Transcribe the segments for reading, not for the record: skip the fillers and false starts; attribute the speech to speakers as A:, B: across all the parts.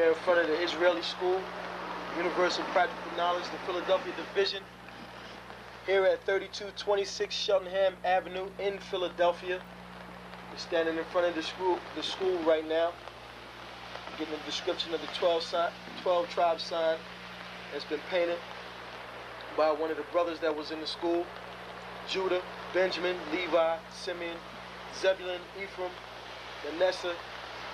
A: here in front of the Israeli School, Universal Practical Knowledge, the Philadelphia Division, here at 3226 Cheltenham Avenue in Philadelphia. We're standing in front of the school right now, getting a description of the 12 tribe sign that's been painted by one of the brothers that was in the school: Judah, Benjamin, Levi, Simeon, Zebulun, Ephraim, Manasseh,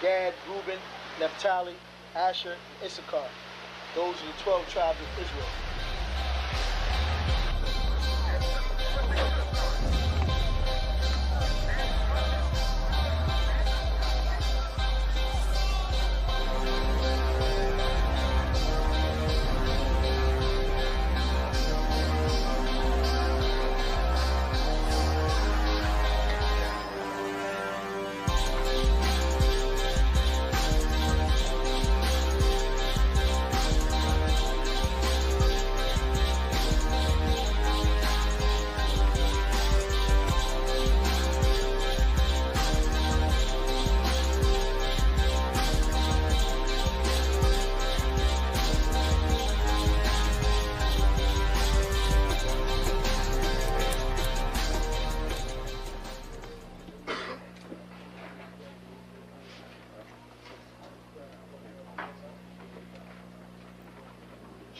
A: Gad, Reuben, Naphtali, Asher, and Issachar. Those are the 12 tribes of Israel.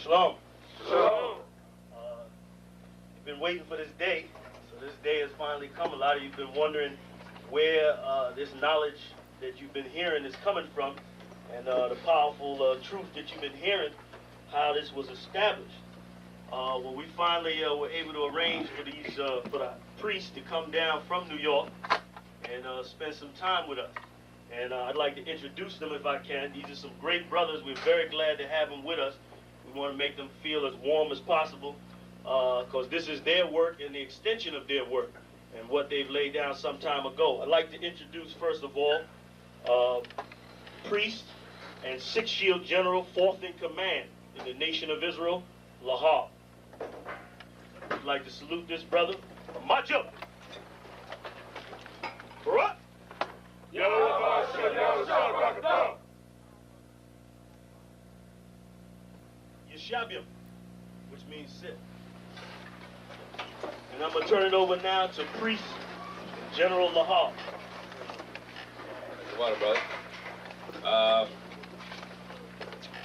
B: Shalom. Shalom. You've been waiting for this day, so this day has finally come. A lot of you have been wondering where this knowledge that you've been hearing is coming from, and the powerful truth that you've been hearing, how this was established. Well, we finally were able to arrange for the priests to come down from New York and spend some time with us. And I'd like to introduce them if I can. These are some great brothers. We're very glad to have them with us. We want to make them feel as warm as possible, because this is their work and the extension of their work and what they've laid down some time ago. I'd like to introduce, first of all, priest and Sixth Shield General, 4th in command in the nation of Israel, Lahab. I'd like to salute this brother. March up. Barak. Yeshabim, which means sit. And I'm going to turn it over now to Priest General Lahab.
C: Water, brother.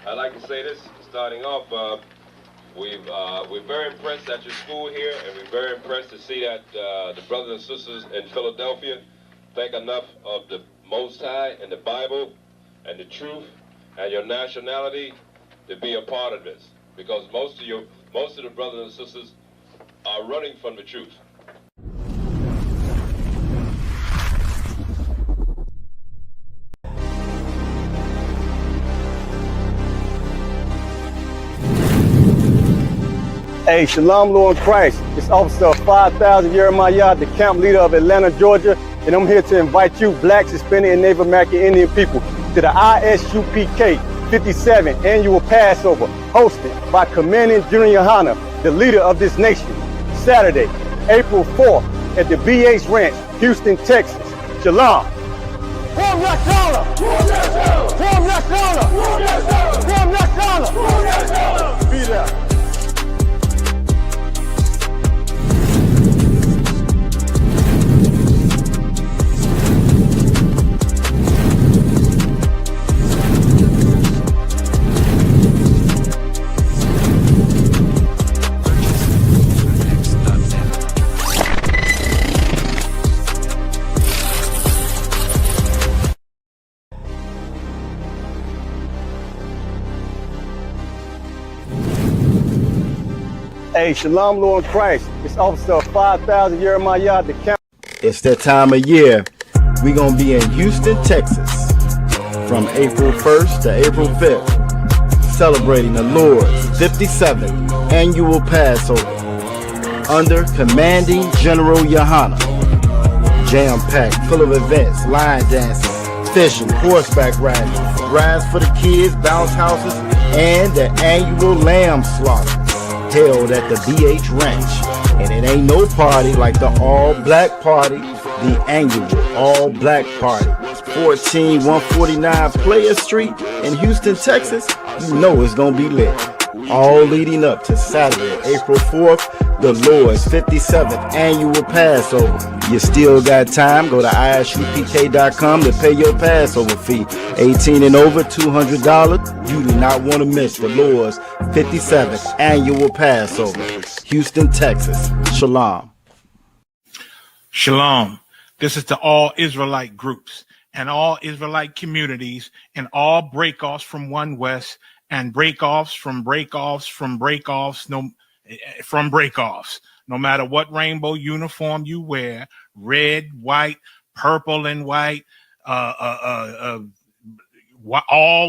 C: I'd like to say this, starting off, we're very impressed at your school here, and we're very impressed to see that the brothers and sisters in Philadelphia think enough of the Most High and the Bible and the truth and your nationality to be a part of this, because most of the brothers and sisters are running from the truth.
D: Hey, Shalom, Lord Christ. It's Officer 5000 Jeremiah, the camp leader of Atlanta, Georgia, and I'm here to invite you, Black, Hispanic, and Native American Indian people, to the ISUPK 57 annual Passover, hosted by Commanding General Yohana, the leader of this nation, Saturday, April 4th at the BH Ranch, Houston, Texas. Shalom. Be there. Hey, Shalom, Lord Christ. It's Officer 5000 Jeremiah, the camp.
E: It's that time of year. We're going to be in Houston, Texas from April 1st to April 5th, celebrating the Lord's 57th annual Passover under Commanding General Yohana. Jam-packed, full of events, line dances, fishing, horseback riding, rides for the kids, bounce houses, and the annual lamb slaughter held at the BH Ranch. And it ain't no party like the all-black party, the annual all-black party 14149 Player Street in Houston, Texas, you know it's going to be lit. All leading up to Saturday, April 4th, the Lord's 57th annual Passover. You still got time. Go to isupk.com to pay your Passover fee. 18 and over, $200. You do not want to miss the Lord's 57th annual Passover. Houston, Texas. Shalom.
F: Shalom. This is to all Israelite groups and all Israelite communities and all breakoffs from One West and breakoffs from breakoffs from breakoffs no matter what rainbow uniform you wear, red, white, purple and white, all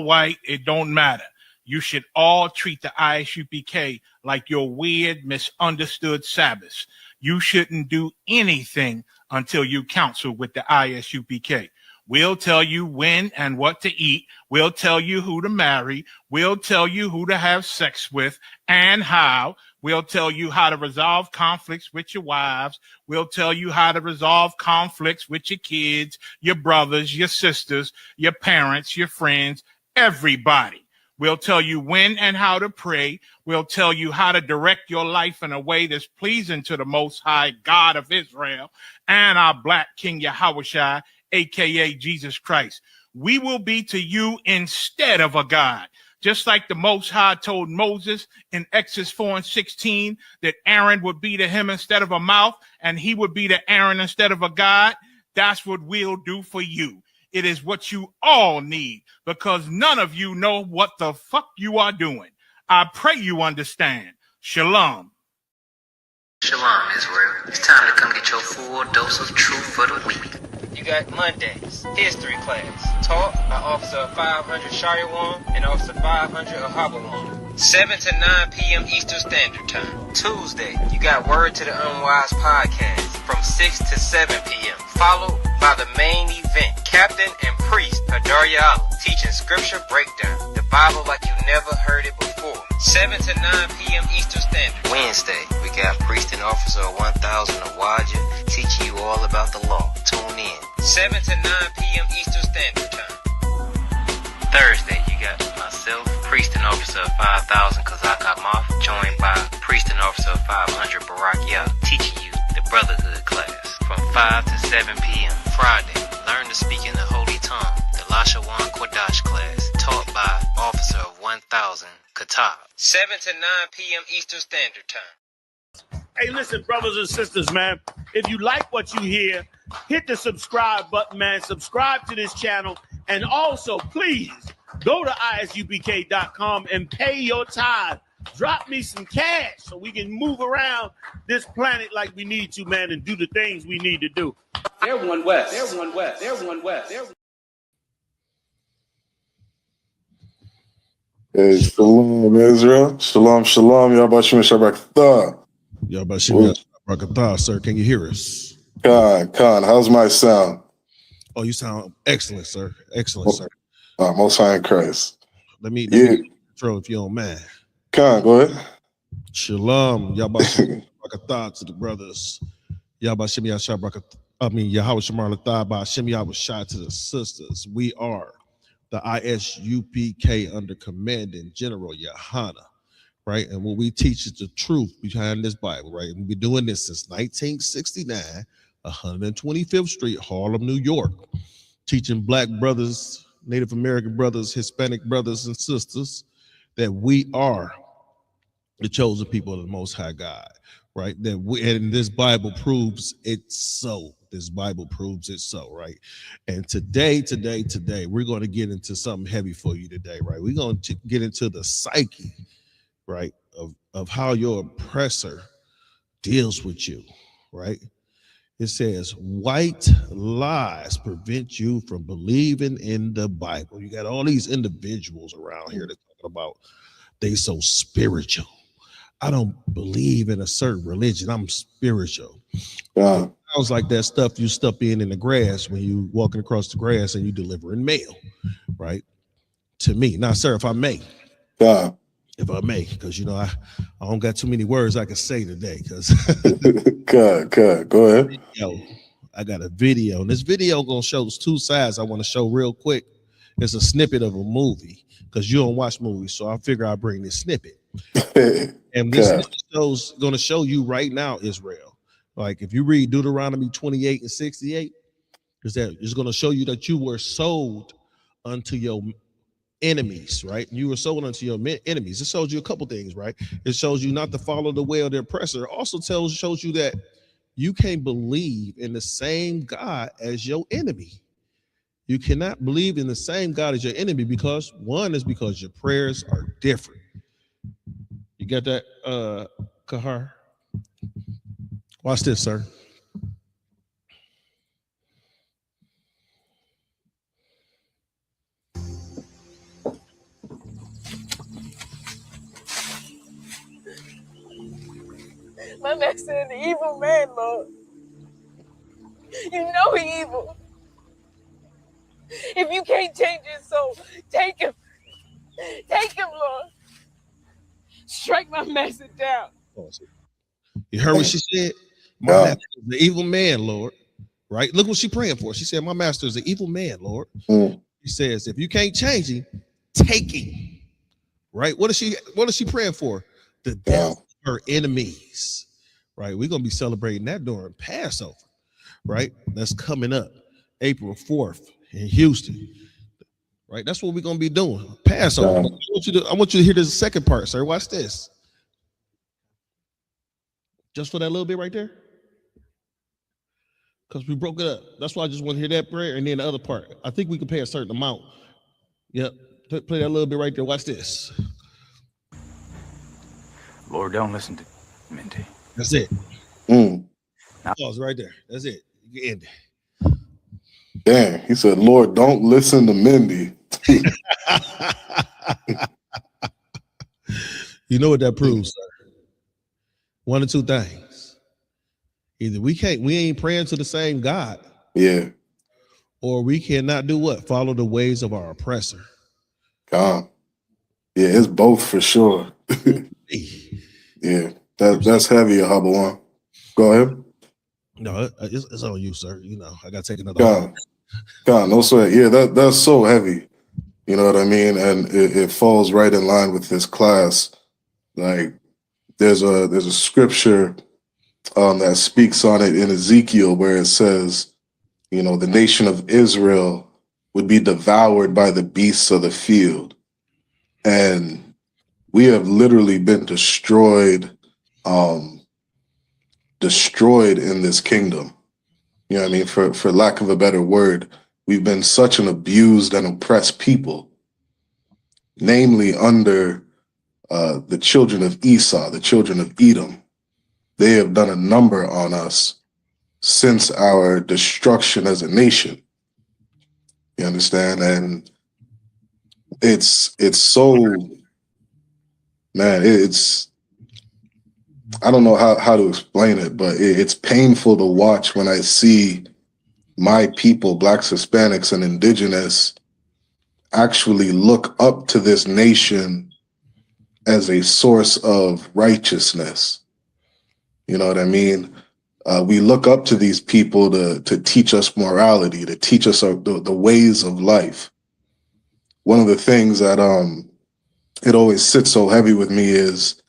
F: white, it don't matter. You should all treat the ISUPK like your weird, misunderstood Sabbaths. You shouldn't do anything until you counsel with the ISUPK. We'll tell you when and what to eat. We'll tell you who to marry. We'll tell you who to have sex with and how. We'll tell you how to resolve conflicts with your wives. We'll tell you how to resolve conflicts with your kids, your brothers, your sisters, your parents, your friends, everybody. We'll tell you when and how to pray. We'll tell you how to direct your life in a way that's pleasing to the Most High God of Israel and our Black King Yahushua, a.k.a. Jesus Christ. We will be to you instead of a God. Just like the Most High told Moses in Exodus 4:16 that Aaron would be to him instead of a mouth and he would be to Aaron instead of a God, that's what we'll do for you. It is what you all need because none of you know what the fuck you are doing. I pray you understand. Shalom.
G: Shalom, Israel. It's time to come get your full dose of truth for the week. You got Mondays, history class, taught by Officer 500 Shariwan and Officer 500 Ahabawan. 7 to 9 p.m. Eastern Standard Time. Tuesday, you got Word to the Unwise podcast from 6 to 7 p.m. Followed by the main event, Captain and Priest Hadaria Allah, teaching scripture breakdown, the Bible like you never heard it before. 7 to 9 p.m. Eastern Standard. Wednesday, we got Priest and Officer 1000 Awaja teaching you all about the law. Tune in. 7 to 9 p.m. Eastern Standard Time. Thursday, you got myself, Priest and Officer 5000 Kazak Moth, joined by Priest and Officer 500 Barak Yah, teaching you the Brotherhood class from 5 to 7 p.m. Friday, learn to speak in the Holy Tongue, the Lashawan Kodash class, taught by Officer 1000 Katab. 7 to 9 p.m. Eastern Standard Time.
B: Hey, listen, brothers and sisters, man. If you like what you hear, hit the subscribe button, man. Subscribe to this channel. And also, please, go to isupk.com and pay your tithe. Drop me some cash so we can move around this planet like we need to, man, and do the things we need to do.
H: They're One West. They're One West. They're One West. They're
I: Hey, shalom, Israel. Shalom, shalom. Yabashim Shabrakatah.
J: Yabashim Shabrakatah, sir. Can you hear us?
I: Khan, how's my sound?
J: Oh, you sound excellent, sir. Excellent, sir.
I: Most High in Christ.
J: Let me control if you don't mind.
I: Khan, go ahead.
J: Shalom. Yabashim Shabrakatah to the brothers. Yabashim Shabrakatah. Yahweh Shemar Lathah by Hashem Yahweh Shai to the sisters. We are the ISUPK under Commanding General Yohana, right? And what we teach is the truth behind this Bible, right? And we've been doing this since 1969, 125th Street, Harlem, New York, teaching Black brothers, Native American brothers, Hispanic brothers and sisters that we are the chosen people of the Most High God, right? That and this Bible proves it so. This Bible proves it so, right? And today, we're going to get into something heavy for you today, right? We're going to get into the psyche, right, of how your oppressor deals with you, right? It says, white lies prevent you from believing in the Bible. You got all these individuals around here that talking about they so spiritual. I don't believe in a certain religion. I'm spiritual.
I: Yeah.
J: Sounds like that stuff you stuff in the grass when you walking across the grass and you delivering mail, right? To me. Now, sir, if I may, because I don't got too many words I can say today. Because
I: go ahead.
J: Yo, I got a video, and this video gonna show two sides I want to show real quick. It's a snippet of a movie because you don't watch movies, so I figure I'll bring this snippet. And this show's gonna show you right now, Israel. Like if you read Deuteronomy 28 and 68, it's gonna show you that you were sold unto your enemies, right? You were sold unto your enemies. It shows you a couple things, right? It shows you not to follow the way of the oppressor. It also shows you that you can't believe in the same God as your enemy. You cannot believe in the same God as your enemy because one is because your prayers are different. You got that, Kahar? Watch this, sir.
K: My master is an evil man, Lord. You know he evil. If you can't change his soul, take him. Take him, Lord. Strike my master down.
J: You heard what she said? My master is the evil man, Lord. Right? Look what she's praying for. She said, my master is the evil man, Lord. He says, if you can't change him, take him. Right? What is she praying for? The death of her enemies. Right? We're gonna be celebrating that during Passover, right? That's coming up April 4th in Houston. Right? That's what we're gonna be doing. Passover. I want you to hear this second part, sir. Watch this. Just for that little bit right there. Because we broke it up. That's why I just want to hear that prayer and then the other part. I think we can pay a certain amount. Yep. Play that little bit right there. Watch this.
L: Lord, don't listen to Minty.
J: That's it. Pause right there. That's it. You can end it.
I: Damn, he said, Lord, don't listen to Mindy.
J: You know what that proves, sir? One or two things. Either we ain't praying to the same God.
I: Yeah.
J: Or we cannot do what? Follow the ways of our oppressor.
I: God. Yeah, it's both for sure. Yeah. That's heavy, Hubble. Go ahead.
J: No, it's on you, sir. You know, I gotta take another.
I: God, no sweat. Yeah, that's so heavy. You know what I mean? And it falls right in line with this class. Like there's a scripture that speaks on it in Ezekiel where it says, you know, the nation of Israel would be devoured by the beasts of the field. And we have literally been destroyed in this kingdom. You know what I mean? For lack of a better word, we've been such an abused and oppressed people, namely under the children of Esau, the children of Edom. They have done a number on us since our destruction as a nation. You understand? And it's so, man, I don't know how to explain it, but it's painful to watch when I see my people, Blacks, Hispanics, and Indigenous, actually look up to this nation as a source of righteousness. You know what I mean? We look up to these people to teach us morality, to teach us the ways of life. One of the things that it always sits so heavy with me is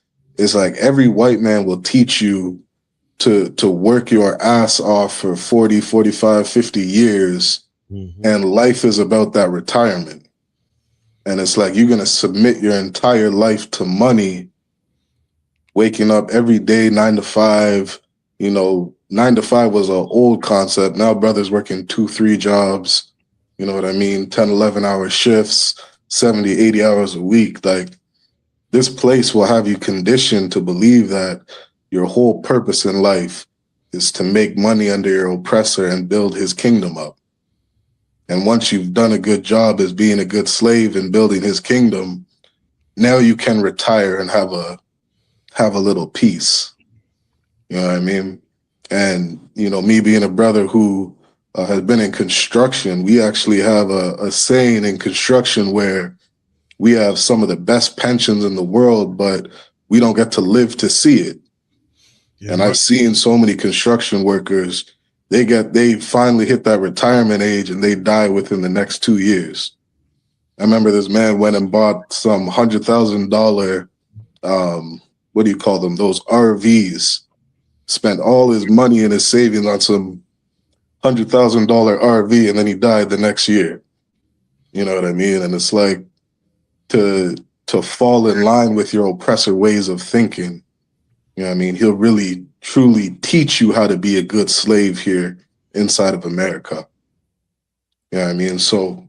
I: like every white man will teach you to work your ass off for 40, 45, 50 years, and life is about that retirement. And it's like you're going to submit your entire life to money, waking up every day, 9 to 5. You know, 9 to 5 was an old concept. Now brothers working 2-3 jobs, you know what I mean? 10, 11-hour shifts, 70, 80 hours a week. Like, this place will have you conditioned to believe that your whole purpose in life is to make money under your oppressor and build his kingdom up. And once you've done a good job as being a good slave and building his kingdom, now you can retire and have a little peace. You know what I mean? And, you know, me being a brother who has been in construction, we actually have a saying in construction where we have some of the best pensions in the world, but we don't get to live to see it. Yeah, and I've seen so many construction workers they finally hit that retirement age and they die within the next 2 years. I remember this man went and bought some $100,000, what do you call them? Those RVs. Spent all his money and his savings on some $100,000 RV, and then he died the next year. You know what I mean? And it's like to fall in line with your oppressor ways of thinking. You know what I mean? He'll really truly teach you how to be a good slave here inside of America. You know what I mean? So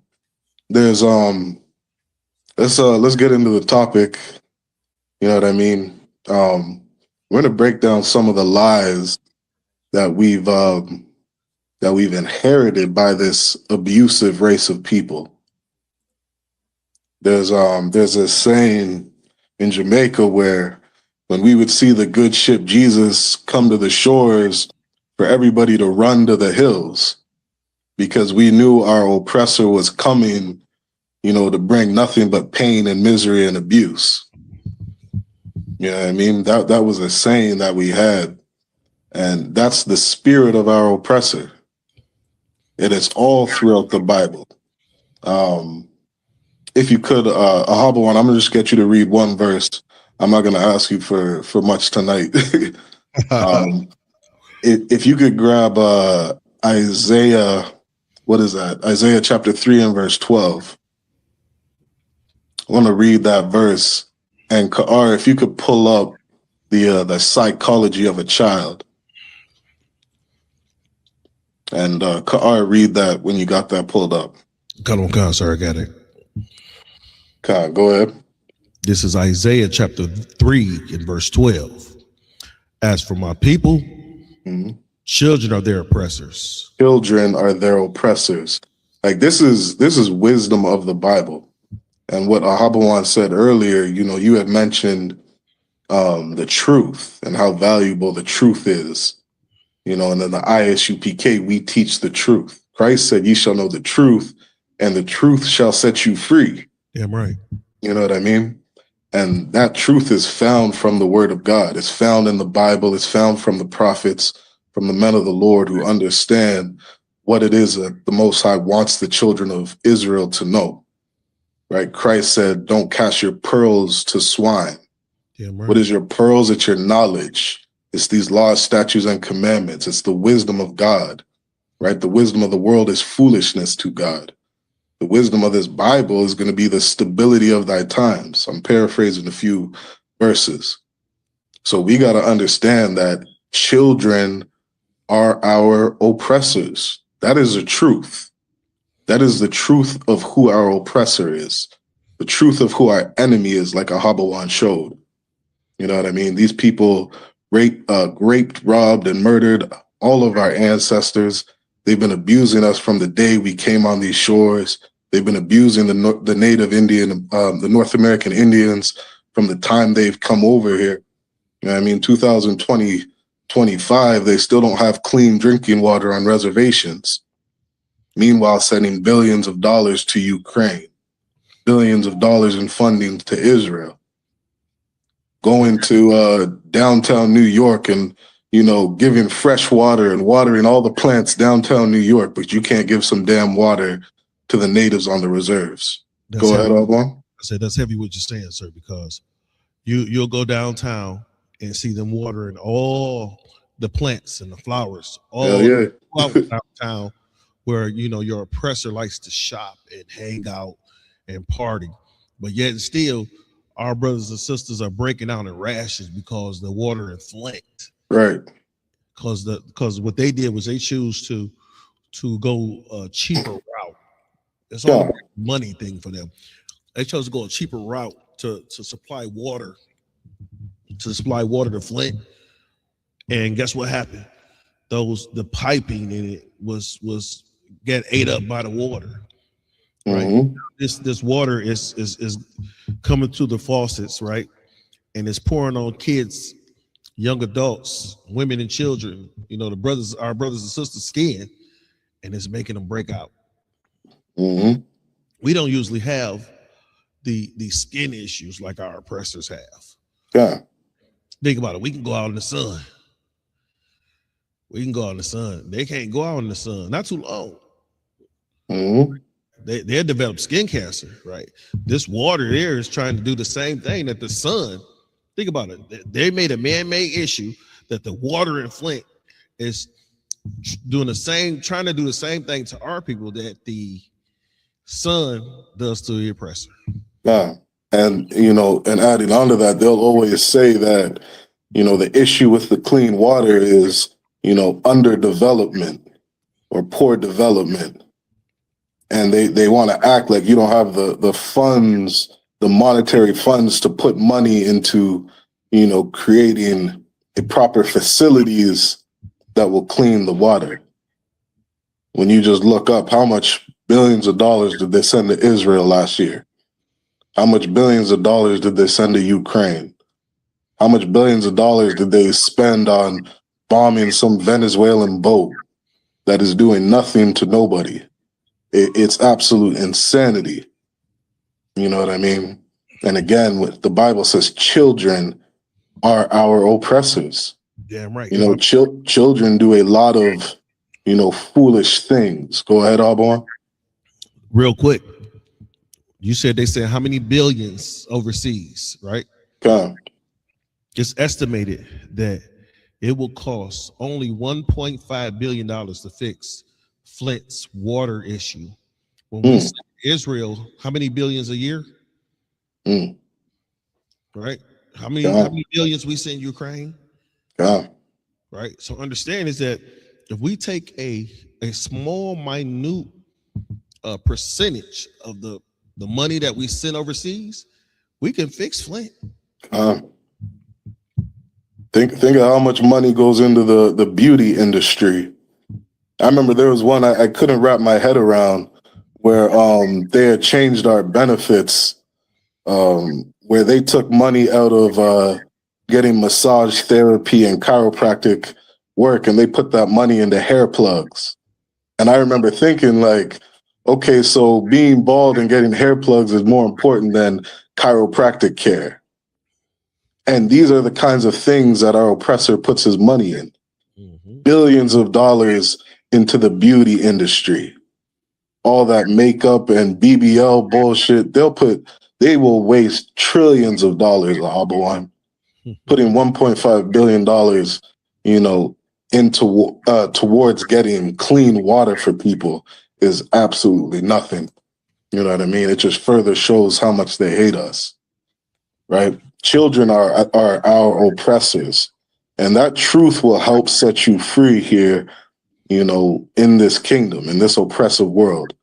I: there's let's get into the topic. You know what I mean? We're gonna break down some of the lies that we've inherited by this abusive race of people. There's a saying in Jamaica where when we would see the good ship Jesus come to the shores, for everybody to run to the hills, because we knew our oppressor was coming, you know, to bring nothing but pain and misery and abuse. You know what I mean? That was a saying that we had, and that's the spirit of our oppressor. It is all throughout the Bible. If you could, Ahabawan, I'm gonna just get you to read one verse. I'm not gonna ask you for much tonight. If you could grab Isaiah, what is that? Isaiah chapter 3 and verse 12. I want to read that verse. And Ka'ar, if you could pull up the psychology of a child. And Ka'ar, read that when you got that pulled up.
J: Come on, sir, I got it.
I: Ka'ar, go ahead.
J: This is Isaiah chapter 3 in verse 12. As for my people, children are their oppressors.
I: Children are their oppressors. Like this is wisdom of the Bible. And what Ahabawan said earlier, you know, you had mentioned the truth and how valuable the truth is. You know, and then the ISUPK, we teach the truth. Christ said, "Ye shall know the truth, and the truth shall set you free."
J: Damn right.
I: You know what I mean? And that truth is found from the word of God. It's found in the Bible. It's found from the prophets, from the men of the Lord who understand what it is that the Most High wants the children of Israel to know. Right? Christ said, "Don't cast your pearls to swine."
J: Damn right.
I: What is your pearls? It's your knowledge. It's these laws, statutes, and commandments. It's the wisdom of God, right? The wisdom of the world is foolishness to God. The wisdom of this Bible is going to be the stability of thy times. I'm paraphrasing a few verses. So we got to understand that children are our oppressors. That is the truth. That is the truth of who our oppressor is. The truth of who our enemy is, like Ahabawan showed. You know what I mean? These people raped, robbed, and murdered all of our ancestors. They've been abusing us from the day we came on these shores. They've been abusing the native Indian, the North American Indians from the time they've come over here. You know what I mean? 2025, they still don't have clean drinking water on reservations. Meanwhile, sending billions of dollars to Ukraine, billions of dollars in funding to Israel. Going to downtown New York and, you know, giving fresh water and watering all the plants downtown New York, but you can't give some damn water to the natives on the reserves. Go ahead, Alban.
J: I said that's heavy what you're saying, sir, because you'll go downtown and see them watering all the plants and the flowers all downtown, where, you know, your oppressor likes to shop and hang out and party, but yet still our brothers and sisters are breaking out in rashes because the water is Flint.
I: Right.
J: Because what they did was they choose to go a cheaper route. It's all a money thing for them. They chose to go a cheaper route to supply water to Flint. And guess what happened? The piping in it was get ate up by the water. Right.
I: Mm-hmm.
J: This water is coming through the faucets, right? And it's pouring on kids, young adults, women and children, you know, our brothers and sisters' skin, and it's making them break out.
I: Mm-hmm.
J: We don't usually have the skin issues like our oppressors have.
I: Yeah.
J: Think about it. We can go out in the sun We can go out in the sun. They can't go out in the sun. Not too long.
I: Mm-hmm.
J: They'll develop skin cancer, right? This water there is trying to do the same thing that the sun. Think about it. They made a man-made issue that the water in Flint is trying to do the same thing to our people that the sun does to the oppressor.
I: Yeah. And, and adding on to that, they'll always say that, the issue with the clean water is, underdevelopment or poor development. And they want to act like you don't have the funds, the monetary funds to put money into, creating the proper facilities that will clean the water. When you just look up how much billions of dollars did they send to Israel last year? How much billions of dollars did they send to Ukraine? How much billions of dollars did they spend on bombing some Venezuelan boat that is doing nothing to nobody? It's absolute insanity. You know what I mean? And again, the Bible says children are our oppressors.
J: Damn right.
I: Children do a lot of, foolish things. Go ahead, Auburn.
J: Real quick. You said they said how many billions overseas, right?
I: Okay.
J: It's estimated that it will cost only $1.5 billion to fix Flint's water issue. When we send Israel, how many billions a year? Right? How many billions we send Ukraine?
I: Yeah.
J: Right. So understand is that if we take a small, minute percentage of the money that we send overseas, we can fix Flint.
I: Think of how much money goes into the beauty industry. I remember there was one I couldn't wrap my head around where they had changed our benefits, where they took money out of getting massage therapy and chiropractic work, and they put that money into hair plugs. And I remember thinking like, okay, so being bald and getting hair plugs is more important than chiropractic care. And these are the kinds of things that our oppressor puts his money in. Billions of dollars into the beauty industry. All that makeup and BBL bullshit, they will waste trillions of dollars, Abawan. Putting $1.5 billion, into towards getting clean water for people is absolutely nothing. You know what I mean? It just further shows how much they hate us, right? Children are our oppressors, and that truth will help set you free here, in this kingdom, in this oppressive world.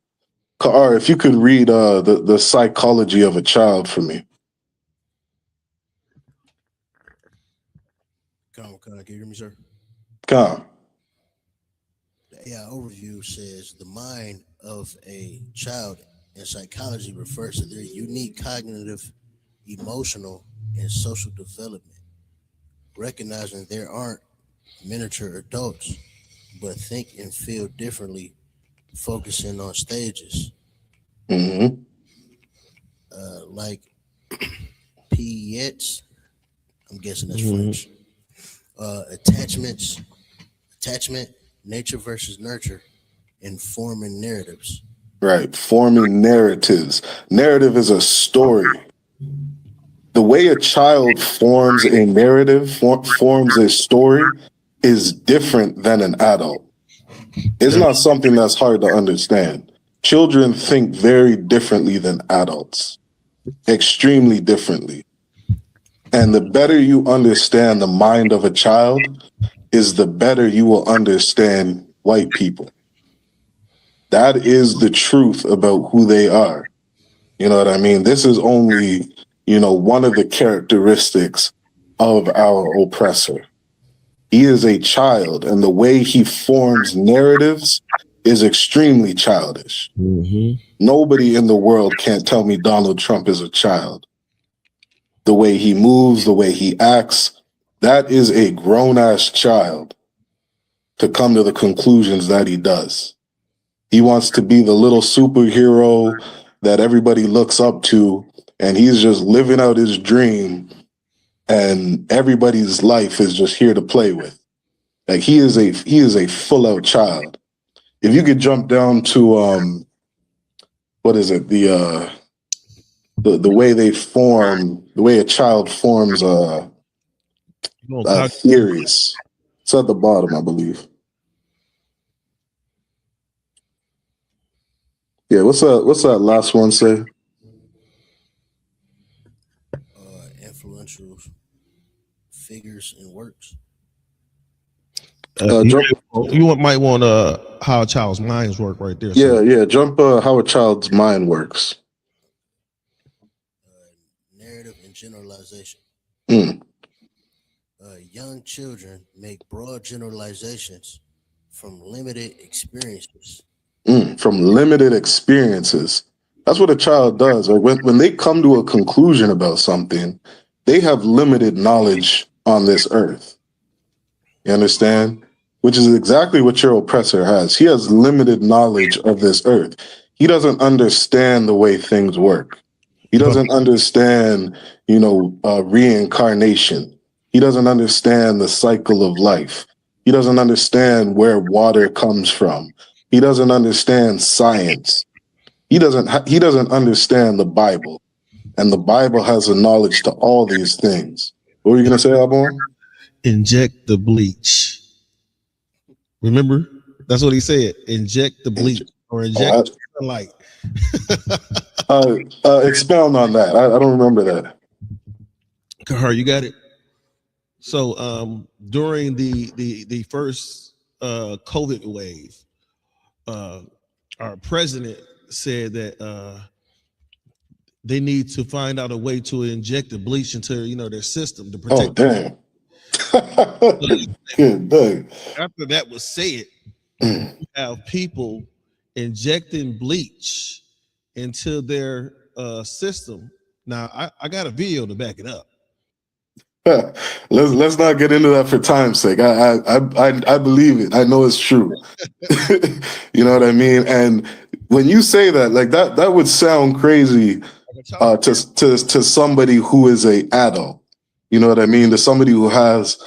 I: Ka'ar, if you could read the psychology of a child for me.
M: Can you hear me, sir?
I: Come.
M: The AI overview says the mind of a child in psychology refers to their unique cognitive, emotional, and social development, recognizing there aren't miniature adults, but think and feel differently, focusing on stages. Like Piet's, I'm guessing that's French. Attachment, nature versus nurture, and forming narratives.
I: Right, forming narratives. Narrative is a story. The way a child forms a narrative, forms a story, is different than an adult. It's not something that's hard to understand. Children think very differently than adults, extremely differently. And the better you understand the mind of a child is the better you will understand white people. That is the truth about who they are. You know what I mean? This is only, one of the characteristics of our oppressor. He is a child, and the way he forms narratives is extremely childish. Nobody in the world can't tell me Donald Trump is a child. The way he moves, the way he acts, that is a grown-ass child to come to the conclusions that he does. He wants to be the little superhero that everybody looks up to, and he's just living out his dream, and everybody's life is just here to play with. Like he is a full out child. If you could jump down to what is it? The way they form, the way a child forms theories. It's at the bottom, I believe. Yeah, what's that last one say?
M: Influential figures and works.
J: You might want how a child's minds work right there.
I: Yeah. Jump how a child's mind works.
M: Narrative and generalization.
I: Mm.
M: Young children make broad generalizations from limited experiences.
I: From limited experiences. That's what a child does. Like when they come to a conclusion about something, they have limited knowledge on this earth. You understand? Which is exactly what your oppressor has. He has limited knowledge of this earth. He doesn't understand the way things work. He doesn't understand, reincarnation. He doesn't understand the cycle of life. He doesn't understand where water comes from. He doesn't understand science. He doesn't understand the Bible. And the Bible has a knowledge to all these things. What were you going to say, Alborn?
J: Inject the bleach. Remember? That's what he said. Inject the bleach or inject the sunlight.
I: Expound on that. I don't remember that.
J: Kahar, you got it? So during the first COVID wave, our president said that they need to find out a way to inject the bleach into their system to protect.
I: Oh, damn.
J: After that was said, you have people injecting bleach into their system. Now, I got a video to back it up.
I: Let's not get into that for time's sake. I believe it. I know it's true. You know what I mean? And when you say that, like that would sound crazy to somebody who is a adult. You know what I mean? To somebody who has,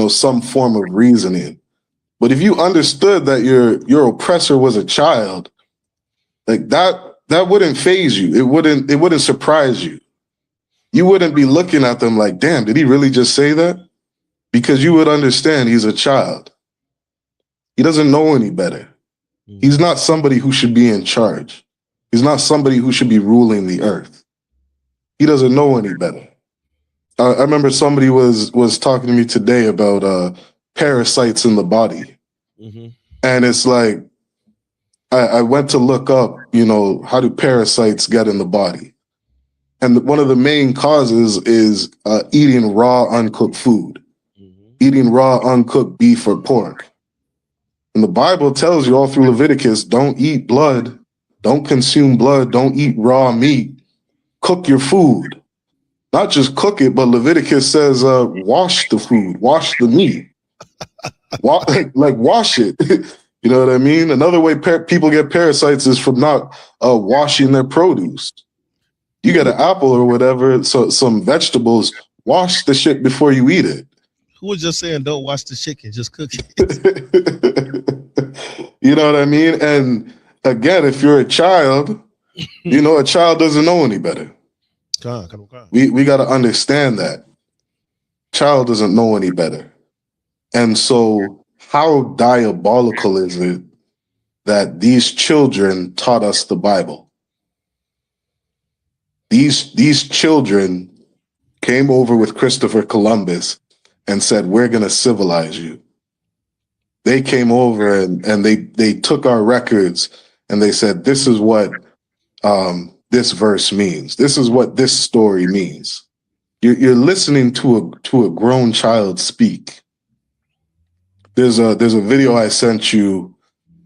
I: some form of reasoning. But if you understood that your oppressor was a child, like that wouldn't faze you. It wouldn't surprise you. You wouldn't be looking at them like, damn, did he really just say that? Because you would understand he's a child. He doesn't know any better. He's not somebody who should be in charge. He's not somebody who should be ruling the earth. He doesn't know any better. I remember somebody was talking to me today about parasites in the body.
J: Mm-hmm.
I: And it's like, I went to look up, how do parasites get in the body? And one of the main causes is eating raw, uncooked food, eating raw, uncooked beef or pork. And the Bible tells you all through Leviticus, don't eat blood, don't consume blood, don't eat raw meat, cook your food. Not just cook it, but Leviticus says wash the food, wash the meat, wash it. You know what I mean? Another way people get parasites is from not washing their produce. You get an apple or whatever, so some vegetables, wash the shit before you eat it.
J: Who was just saying don't wash the chicken, just cook it?
I: You know what I mean? And again, if you're a child, a child doesn't know any better. We got to understand that. Child doesn't know any better. And so how diabolical is it that these children taught us the Bible? These children came over with Christopher Columbus and said, we're going to civilize you. They came over and they took our records and they said, this is what this verse means. This is what this story means. You're listening to a grown child speak. There's a video I sent you,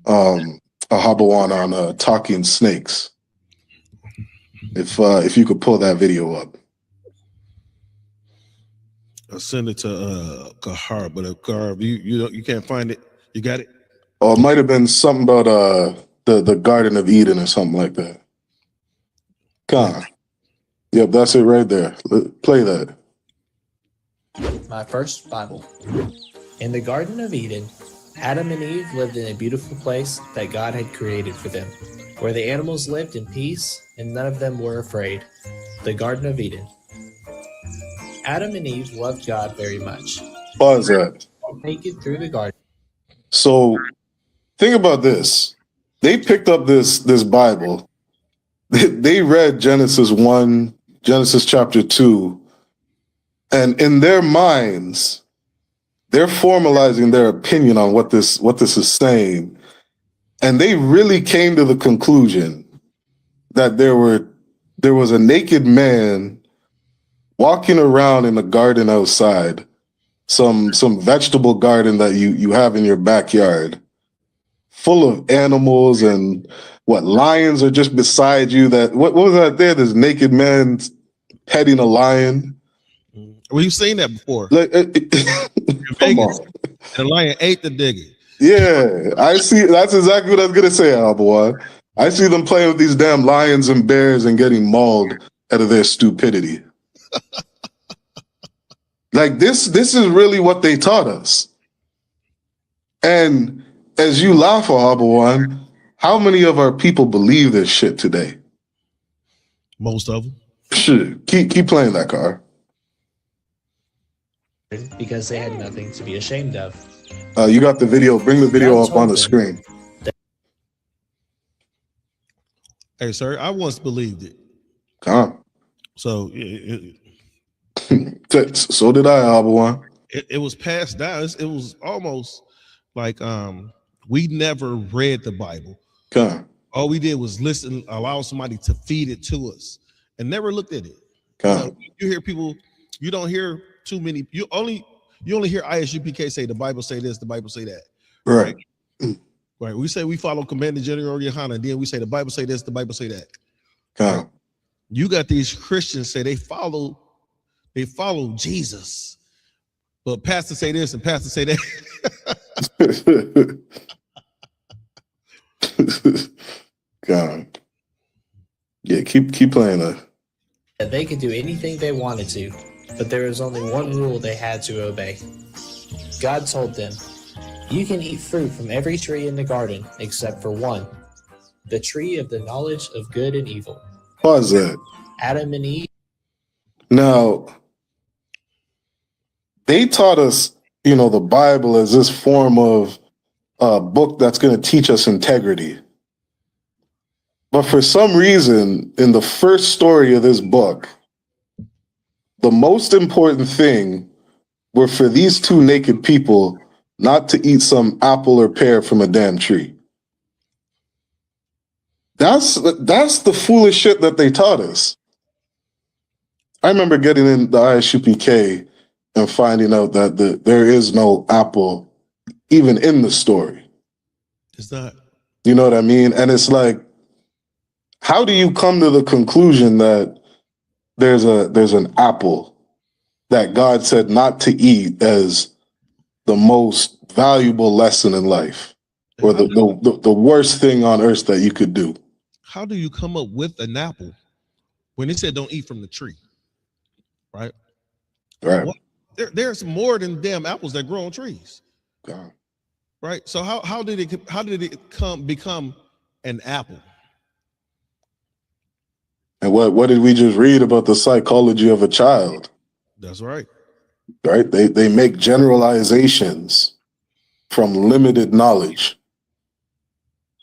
I: Ahabawan, on talking snakes. If you could pull that video up.
J: I'll send it to Kahar, but Kahar, you can't find it. You got it?
I: Oh, it might have been something about the Garden of Eden or something like that. Kahar. Yep, that's it right there. Play that.
N: My first Bible. In the Garden of Eden, Adam and Eve lived in a beautiful place that God had created for them, where the animals lived in peace and none of them were afraid. The Garden of Eden. Adam and Eve loved God very much.
I: Pause that.
N: Naked through the garden.
I: So think about this. They picked up this Bible. They read Genesis 1, Genesis chapter 2, and in their minds, they're formalizing their opinion on what this is saying. And they really came to the conclusion that there was a naked man walking around in a garden outside, some vegetable garden that you have in your backyard, full of animals, and lions are just beside you. What was that there? This naked man petting a lion.
J: Well, you've seen that before.
I: Like, come on.
J: The lion ate the digger.
I: Yeah, I see. That's exactly what I was gonna say, Alboy. I see them playing with these damn lions and bears and getting mauled out of their stupidity. Like this is really what they taught us. And as you laugh, Alboy, how many of our people believe this shit today?
J: Most of them.
I: Shit, keep playing that card.
N: Because they had nothing to be ashamed of.
I: You got the video. Bring the video up on the screen.
J: Hey, sir, I once believed it. So
I: so did I, Alboy.
J: It was passed down. It was almost like we never read the Bible. All we did was listen, allow somebody to feed it to us, and never looked at it. You hear people. You don't hear too many. You only hear ISUPK say the Bible say this, the Bible say that.
I: Right.
J: Right. We say we follow Commander General Yohana, and then we say the Bible say this, the Bible say that. You got these Christians say they follow Jesus, but pastor say this and pastor say that.
I: God. Yeah, keep playing that.
N: They could do anything they wanted to, but there was only one rule they had to obey. God told them, "You can eat fruit from every tree in the garden except for one, the tree of the knowledge of good and evil."
I: Pause that.
N: Adam and Eve.
I: Now, they taught us, the Bible as this form of a book that's going to teach us integrity. But for some reason, in the first story of this book, the most important thing were for these two naked people not to eat some apple or pear from a damn tree. That's the foolish shit that they taught us. I remember getting in the ISUPK and finding out that there is no apple even in the story.
J: It's not.
I: You know what I mean? And it's like, how do you come to the conclusion that there's an apple that God said not to eat as the most valuable lesson in life, or the worst thing on earth that you could do?
J: How do you come up with an apple when it said don't eat from the tree? Right. Well, there's more than damn apples that grow on trees. Right. So how did it become an apple?
I: And what did we just read about the psychology of a child?
J: That's right.
I: Right? They make generalizations from limited knowledge.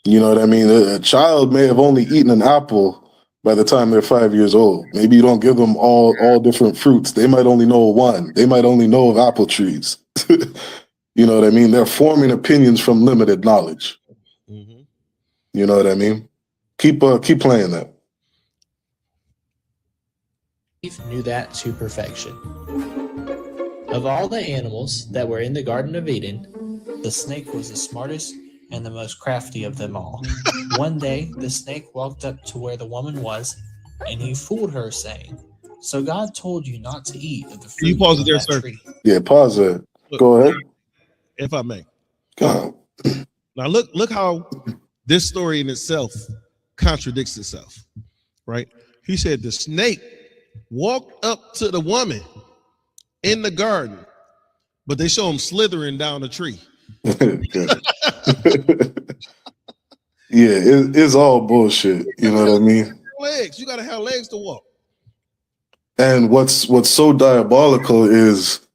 I: You know what I mean? A child may have only eaten an apple by the time they're 5 years old. Maybe you don't give them all different fruits. They might only know one. They might only know of apple trees. You know what I mean? They're forming opinions from limited knowledge.
J: Mm-hmm.
I: You know what I mean? Keep playing that.
N: Eve knew that to perfection. Of all the animals that were in the Garden of Eden, the snake was the smartest and the most crafty of them all. One day, the snake walked up to where the woman was, and he fooled her, saying, "So God told you not to eat of the fruit."
J: Can you pause
N: of
J: it there,
N: that
J: sir?
N: tree."
I: Yeah, pause there. Go ahead.
J: If I may.
I: Go
J: on. Now look how this story in itself contradicts itself, right? He said the snake walked up to the woman in the garden, but they show him slithering down a tree.
I: Yeah, it's all bullshit. You know what I mean?
J: Legs. You gotta have legs to walk.
I: And what's so diabolical is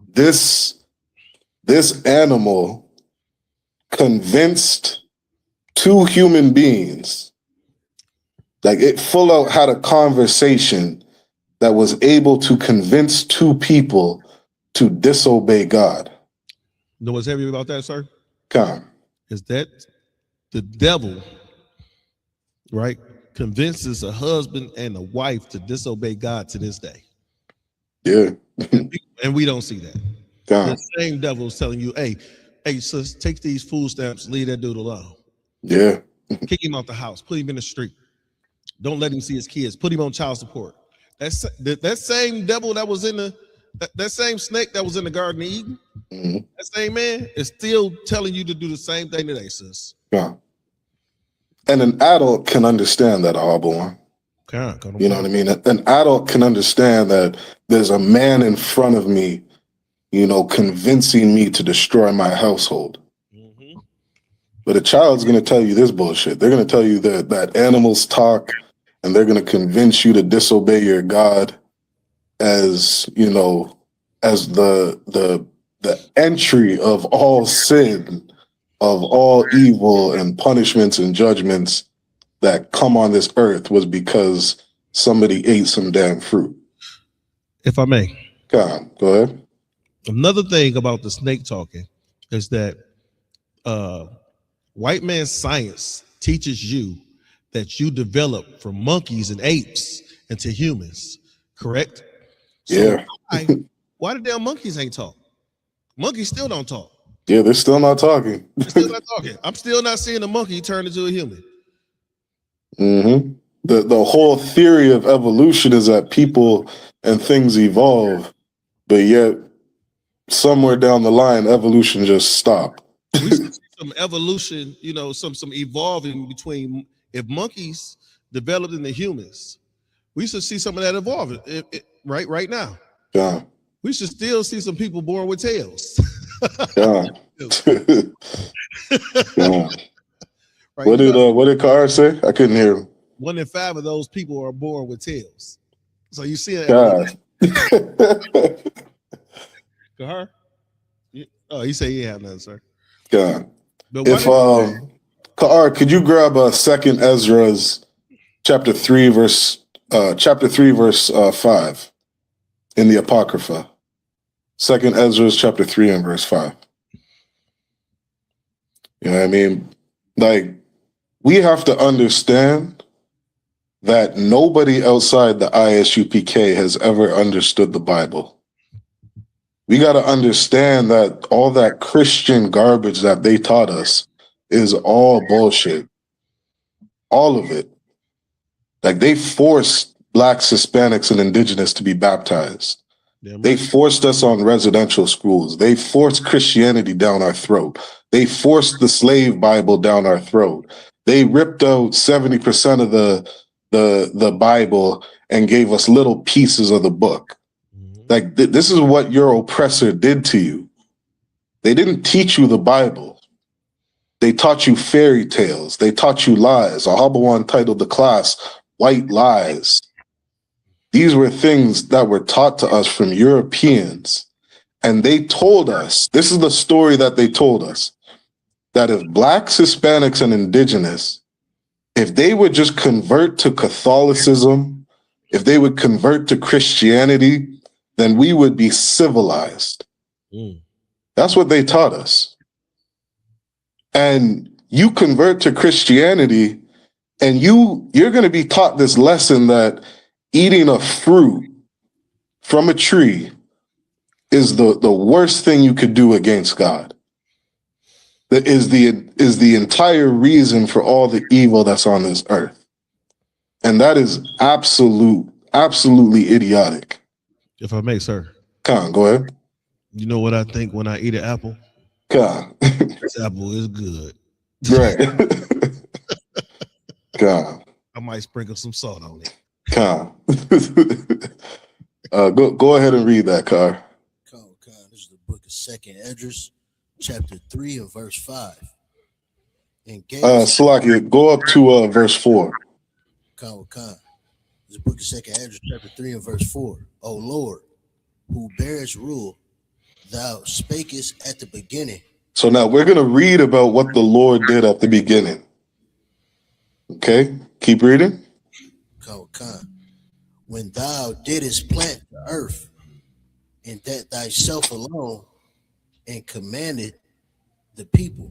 I: this animal convinced two human beings, like it full out had a conversation that was able to convince two people to disobey God.
J: You know what's heavy about that, sir?
I: Come.
J: Is that the devil, right, convinces a husband and a wife to disobey God to this day.
I: Yeah.
J: And we don't see that.
I: Come.
J: The same devil is telling you, hey, sis, take these food stamps, leave that dude alone.
I: Yeah.
J: Kick him out the house, put him in the street. Don't let him see his kids, put him on child support. That same devil that was in that same snake that was in the Garden of Eden, that same man is still telling you to do the same thing today, sis.
I: Yeah. And an adult can understand that, Harborn. You know what I mean? An adult can understand that there's a man in front of me, you know, convincing me to destroy my household. But a child's going to tell you this bullshit. They're going to tell you that animals talk, and they're going to convince you to disobey your God as, you know, as the entry of all sin, of all evil and punishments and judgments that come on this earth was because somebody ate some damn fruit.
J: If I may.
I: God, go ahead.
J: Another thing about the snake talking is that white man science teaches you that you develop from monkeys and apes into humans, correct? So
I: Yeah.
J: why the damn monkeys ain't talk? Monkeys still don't talk.
I: Yeah, they're still not talking.
J: They're still not talking. I'm still not seeing a monkey turn into a human.
I: The whole theory of evolution is that people and things evolve, but yet somewhere down the line, evolution just stopped.
J: We see some evolution, you know, some evolving between, if monkeys developed into humans, we should see some of that evolving right now.
I: Yeah.
J: We should still see some people born with tails.
I: Yeah. Yeah.
J: Right,
I: What did Carr say? I couldn't hear him.
J: 1 in 5 of those people are born with tails. So you see it.
I: God.
J: Carr? Oh, he said he had nothing, sir.
I: God.
J: But
I: If Carr, could you grab 2nd Ezra's chapter 3 verse 5 in the Apocrypha? 2nd Ezra's chapter 3 and verse 5. You know what I mean? Like, we have to understand that nobody outside the ISUPK has ever understood the Bible. We got to understand that all that Christian garbage that they taught us is all bullshit. All of it. Like, they forced Blacks, Hispanics, and Indigenous to be baptized. They forced us on residential schools. They forced Christianity down our throat. They forced the slave Bible down our throat. They ripped out 70% of the Bible and gave us little pieces of the book. Like, this is what your oppressor did to you. They didn't teach you the Bible. They taught you fairy tales. They taught you lies. Ahabawan titled the class White Lies. These were things that were taught to us from Europeans. And they told us, this is the story that they told us, that if Blacks, Hispanics, and Indigenous, if they would just convert to Catholicism, if they would convert to Christianity, then we would be civilized. That's what they taught us. And you convert to Christianity, and you're going to be taught this lesson that eating a fruit from a tree is the worst thing you could do against God. That is the entire reason for all the evil that's on this earth. And that is absolutely idiotic.
J: If I may, sir.
I: Con, go ahead.
J: You know what I think when I eat an apple?
I: Con.
J: This apple is good.
I: Right. Con.
J: I might sprinkle some salt on it.
I: Con. Go ahead and read that, Carr.
M: This is the book of Second Esdras, chapter 3 and verse 5. And gave
I: Salakia, go up to verse 4.
M: Khan. The book of Second Esdras, chapter 3 and verse 4. O Lord, who bearest rule, thou spakest at the beginning.
I: So now we're going to read about what the Lord did at the beginning. Okay, keep reading.
M: Khan. When thou didst plant the earth, and that thyself alone, and commanded the people.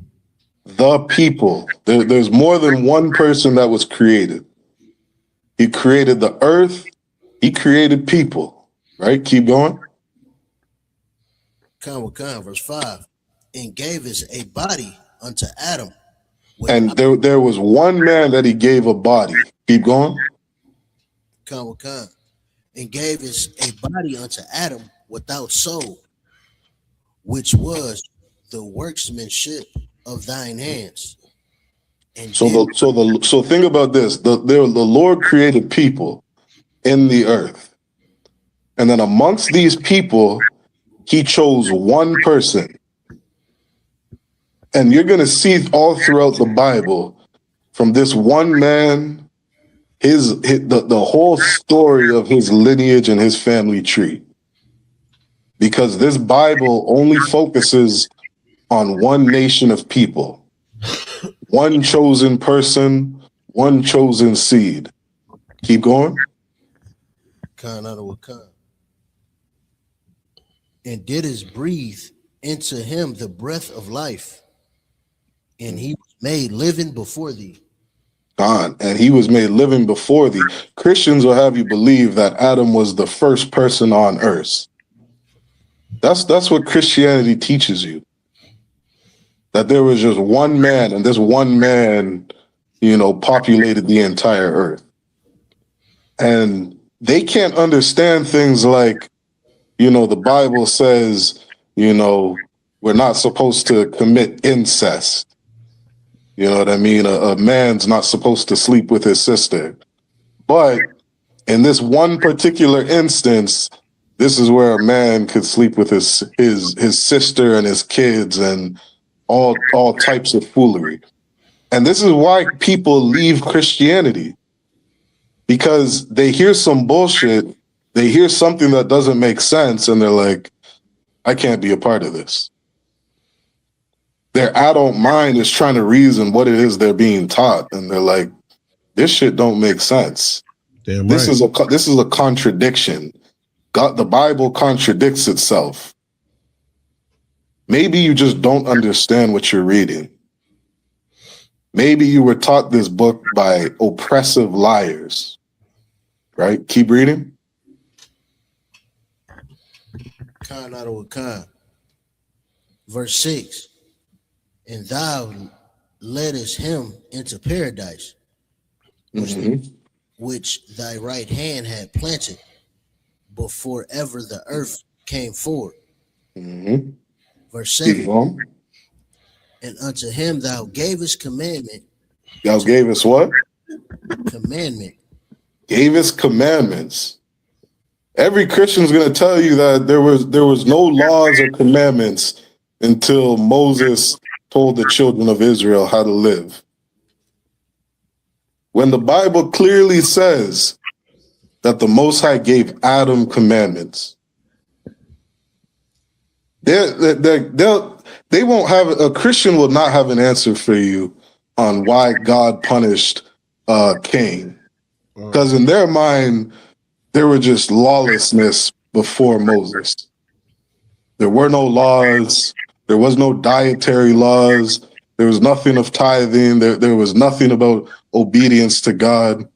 I: The people. There's more than one person that was created. He created the earth. He created people. Right? Keep going.
M: Khan, verse 5. And gave us a body unto Adam.
I: And there was one man that he gave a body. Keep going.
M: Khan. And gave us a body unto Adam without soul, which was the workmanship of thine hands. And
I: so think about this. The Lord created people in the earth. And then amongst these people, he chose one person. And you're going to see all throughout the Bible from this one man, the whole story of his lineage and his family tree. Because this Bible only focuses on one nation of people, one chosen person, one chosen seed. Keep going.
M: Khan. And didst breathe into him the breath of life, and he was made living before thee.
I: God, and he was made living before thee. Christians will have you believe that Adam was the first person on earth. That's what Christianity teaches you. That there was just one man, and this one man, populated the entire earth. And they can't understand things like, the Bible says, we're not supposed to commit incest. You know what I mean? A man's not supposed to sleep with his sister. But in this one particular instance, this is where a man could sleep with his sister and his kids and all types of foolery. And this is why people leave Christianity. Because they hear some bullshit, they hear something that doesn't make sense, and they're like, I can't be a part of this. Their adult mind is trying to reason what it is they're being taught, and they're like, this shit don't make sense.
J: Damn
I: this
J: right.
I: is a contradiction. God, the Bible contradicts itself. Maybe you just don't understand what you're reading. Maybe you were taught this book by oppressive liars. Right? Keep reading.
M: Khan. Verse 6. And thou leddest him into paradise, which thy right hand had planted before ever the earth came forward. Verse 7. And unto him thou gavest commandment.
I: Thou gavest what?
M: Commandment.
I: Gave us commandments. Every Christian's going to tell you that there was no laws or commandments until Moses told the children of Israel how to live. When the Bible clearly says that the Most High gave Adam commandments, they won't have, a Christian will not have an answer for you on why God punished Cain. Because in their mind, there were just lawlessness before Moses. There were no laws. There was no dietary laws. There was nothing of tithing. There was nothing about obedience to God.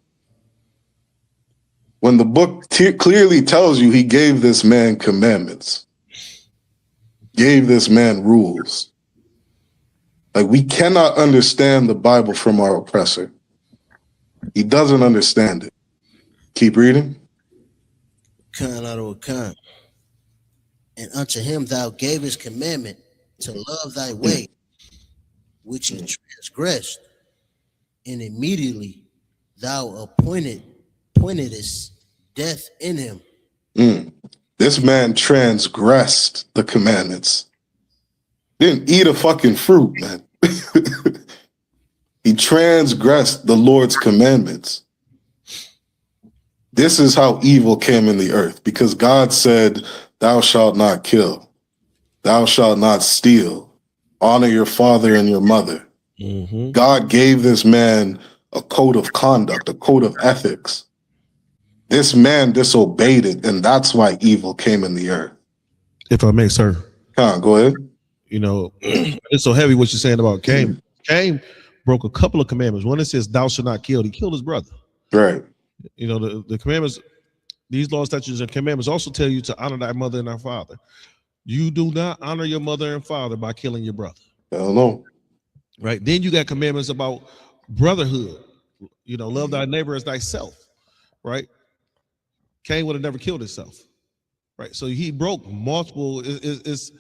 I: When the book clearly tells you he gave this man commandments, gave this man rules. Like, we cannot understand the Bible from our oppressor. He doesn't understand it. Keep reading.
M: Khan. And unto him thou gavest commandment to love thy way, which he transgressed, and immediately thou appointedest death in him.
I: This man transgressed the commandments. Didn't eat a fucking fruit, man. He transgressed the Lord's commandments. This is how evil came in the earth, because God said, thou shalt not kill, thou shalt not steal, honor your father and your mother.
J: Mm-hmm.
I: God gave this man a code of conduct, a code of ethics. This man disobeyed it, and that's why evil came in the earth.
J: If I may, sir.
I: Go ahead.
J: You know, it's so heavy what you're saying about Cain. Cain broke a couple of commandments. One, it says, thou shalt not kill. He killed his brother.
I: Right.
J: You know, the commandments, these laws, statutes, and commandments also tell you to honor thy mother and thy father. You do not honor your mother and father by killing your brother.
I: Hell no.
J: Right. Then you got commandments about brotherhood. You know, love thy neighbor as thyself. Right. Cain would have never killed himself. Right. So he broke multiple. It's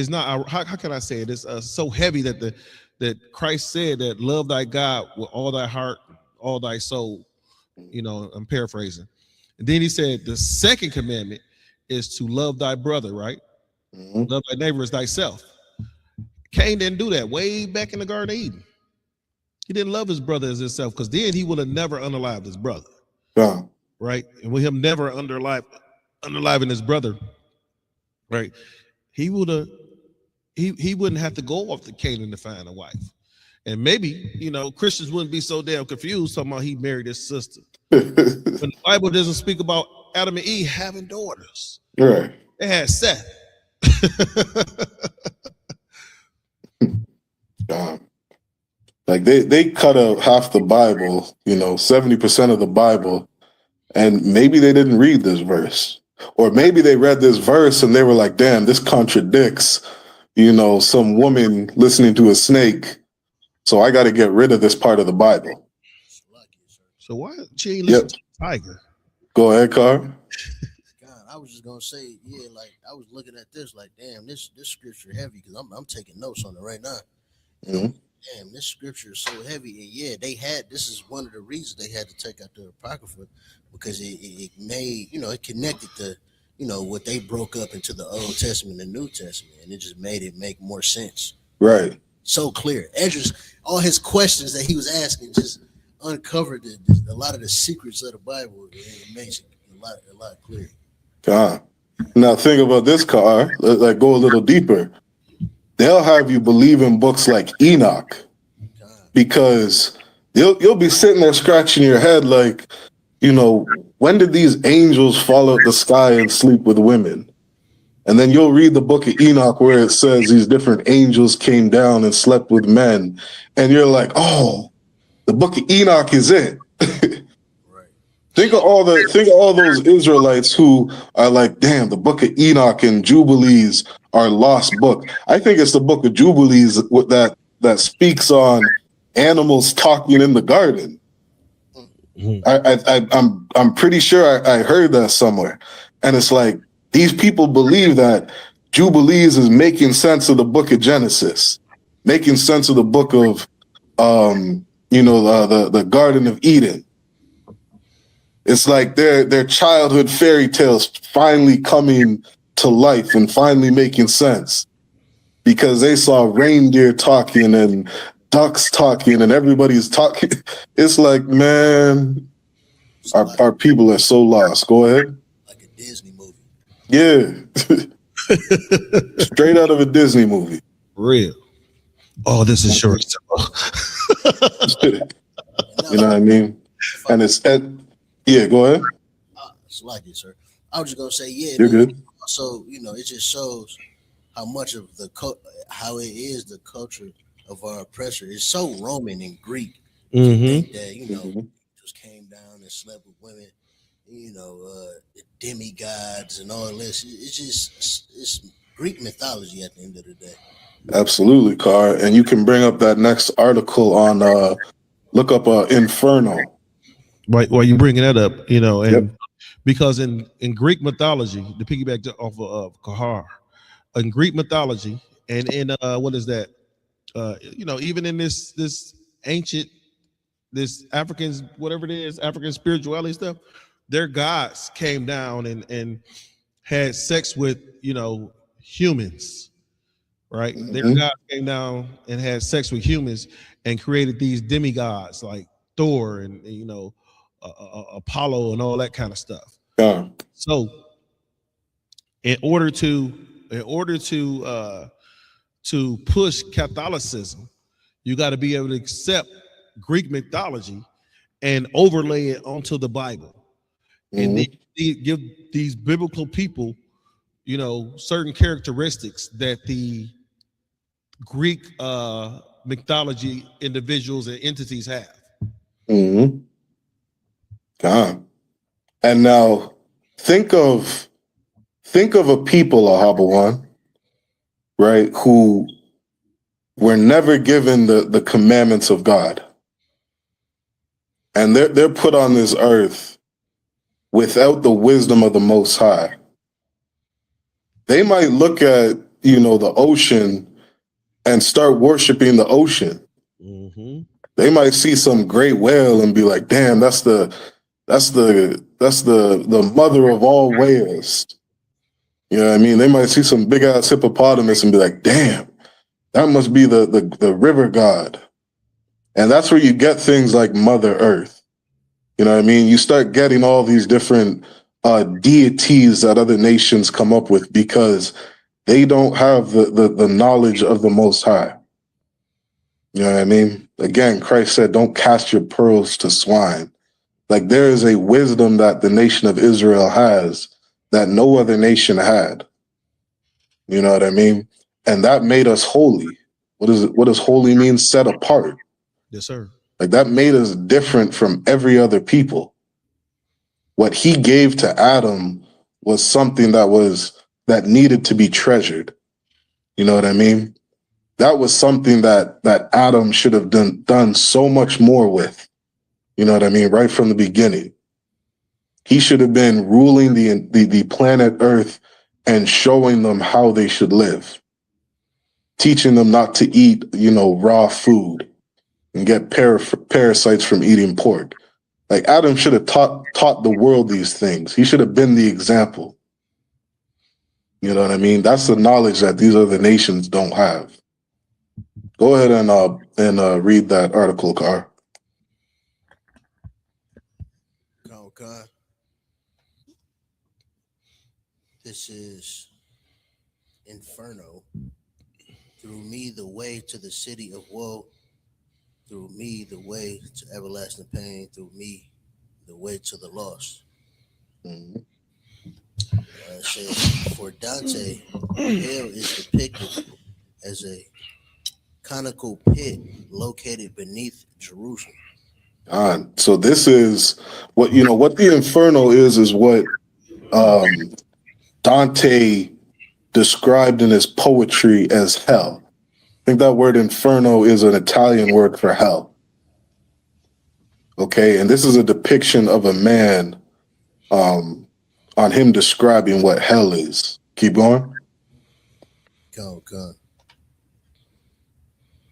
J: not. How can I say it? It's so heavy that that Christ said that love thy God with all thy heart, all thy soul. You know, I'm paraphrasing. And then he said the second commandment is to love thy brother, right?
I: Mm-hmm.
J: Love thy neighbor as thyself. Cain didn't do that way back in the Garden of Eden. He didn't love his brother as himself, because then he would have never unalived his brother.
I: Yeah.
J: Right? And with him never unaliving his brother, right? He wouldn't have to go off to Canaan to find a wife. And maybe, you know, Christians wouldn't be so damn confused talking about he married his sister. When the Bible doesn't speak about Adam and Eve having daughters.
I: Right.
J: They had Seth.
I: Like they cut out half the Bible, you know, 70% of the Bible, and maybe they didn't read this verse. Or maybe they read this verse and they were like, damn, this contradicts, you know, some woman listening to a snake. So I got to get rid of this part of the Bible.
J: So why she ain't listen to the tiger?
I: Go ahead, Carr.
M: God, I was just gonna say, yeah, like I was looking at this, like, damn, this scripture heavy, because I'm taking notes on it right now.
I: Mm-hmm.
M: Damn, this scripture is so heavy, and yeah, this is one of the reasons they had to take out the Apocrypha, because it made, you know, it connected the, you know, what they broke up into the Old Testament and New Testament, and it just made it make more sense.
I: Right.
M: So clear. Esdras, all his questions that he was asking just uncovered a lot of the secrets of the Bible. It makes it a lot clearer.
I: God. Now think about this, Carr. Like go a little deeper. They'll have you believe in books like Enoch, because you'll be sitting there scratching your head like, you know, when did these angels fall out the sky and sleep with women? And then you'll read the book of Enoch where it says these different angels came down and slept with men. And you're like, oh, the book of Enoch is it. Think of all those Israelites who are like, damn, the book of Enoch and Jubilees are lost book. I think it's the book of Jubilees that speaks on animals talking in the garden. I'm pretty sure I heard that somewhere. And it's like, these people believe that Jubilees is making sense of the book of Genesis, making sense of the book of, the Garden of Eden. It's like their childhood fairy tales finally coming to life and finally making sense, because they saw reindeer talking and ducks talking and everybody's talking. It's like, man, our people are so lost. Go ahead.
M: Like a Disney movie.
I: Yeah. Straight out of a Disney movie.
J: Real. Oh, this is short.
I: You know what I mean? And yeah, go ahead.
M: It's like it, sir. I was just gonna say, yeah.
I: You're good.
M: So, you know, it just shows how much of how it is the culture of our oppressor. It's so Roman and Greek that, you know, just came down and slept with women, you know, the demigods and all this. It's Greek mythology at the end of the day.
I: Absolutely, Carr. And you can bring up that next article on look up Inferno.
J: Right, while you're bringing that up, you know, and because in Greek mythology, to piggyback off of Kahar, in Greek mythology, and in what is that? You know, even in this ancient, this African, whatever it is, African spirituality stuff, their gods came down and had sex with, you know, humans, right? Their God came down and had sex with humans and created these demigods like Thor and Apollo and all that kind of stuff.
I: Yeah.
J: So, in order to push Catholicism, you got to be able to accept Greek mythology and overlay it onto the Bible, and give these biblical people, certain characteristics that the Greek mythology individuals and entities have.
I: God. And now think of a people, Ahabawan, right, who were never given the commandments of God. And they're put on this earth without the wisdom of the Most High. They might look at, the ocean and start worshiping the ocean. They might see some great whale and be like, damn, that's the mother of all whales. You know what I mean? They might see some big ass hippopotamus and be like, damn, that must be the river god. And that's where you get things like Mother Earth. You know what I mean? You start getting all these different deities that other nations come up with because they don't have the knowledge of the Most High. You know what I mean? Again, Christ said, don't cast your pearls to swine. Like, there is a wisdom that the nation of Israel has that no other nation had. You know what I mean? And that made us holy. What does holy mean? Set apart.
J: Yes, sir.
I: Like, that made us different from every other people. What he gave to Adam was something that needed to be treasured. You know what I mean? That was something that Adam should have done so much more with. You know what I mean? Right from the beginning. He should have been ruling the planet Earth and showing them how they should live. Teaching them not to eat, raw food and get parasites from eating pork. Like, Adam should have taught the world these things. He should have been the example. You know what I mean? That's the knowledge that these other nations don't have. Go ahead and read that article, Car.
M: God. This is Inferno. Through me, the way to the city of woe. Through me, the way to everlasting pain. Through me, the way to the lost. It says, for Dante, hell is depicted as a conical pit located beneath Jerusalem.
I: So this is what the Inferno is what Dante described in his poetry as hell. I think that word Inferno is an Italian word for hell. Okay, and this is a depiction of a man on him describing what hell is. Keep going.
M: Go.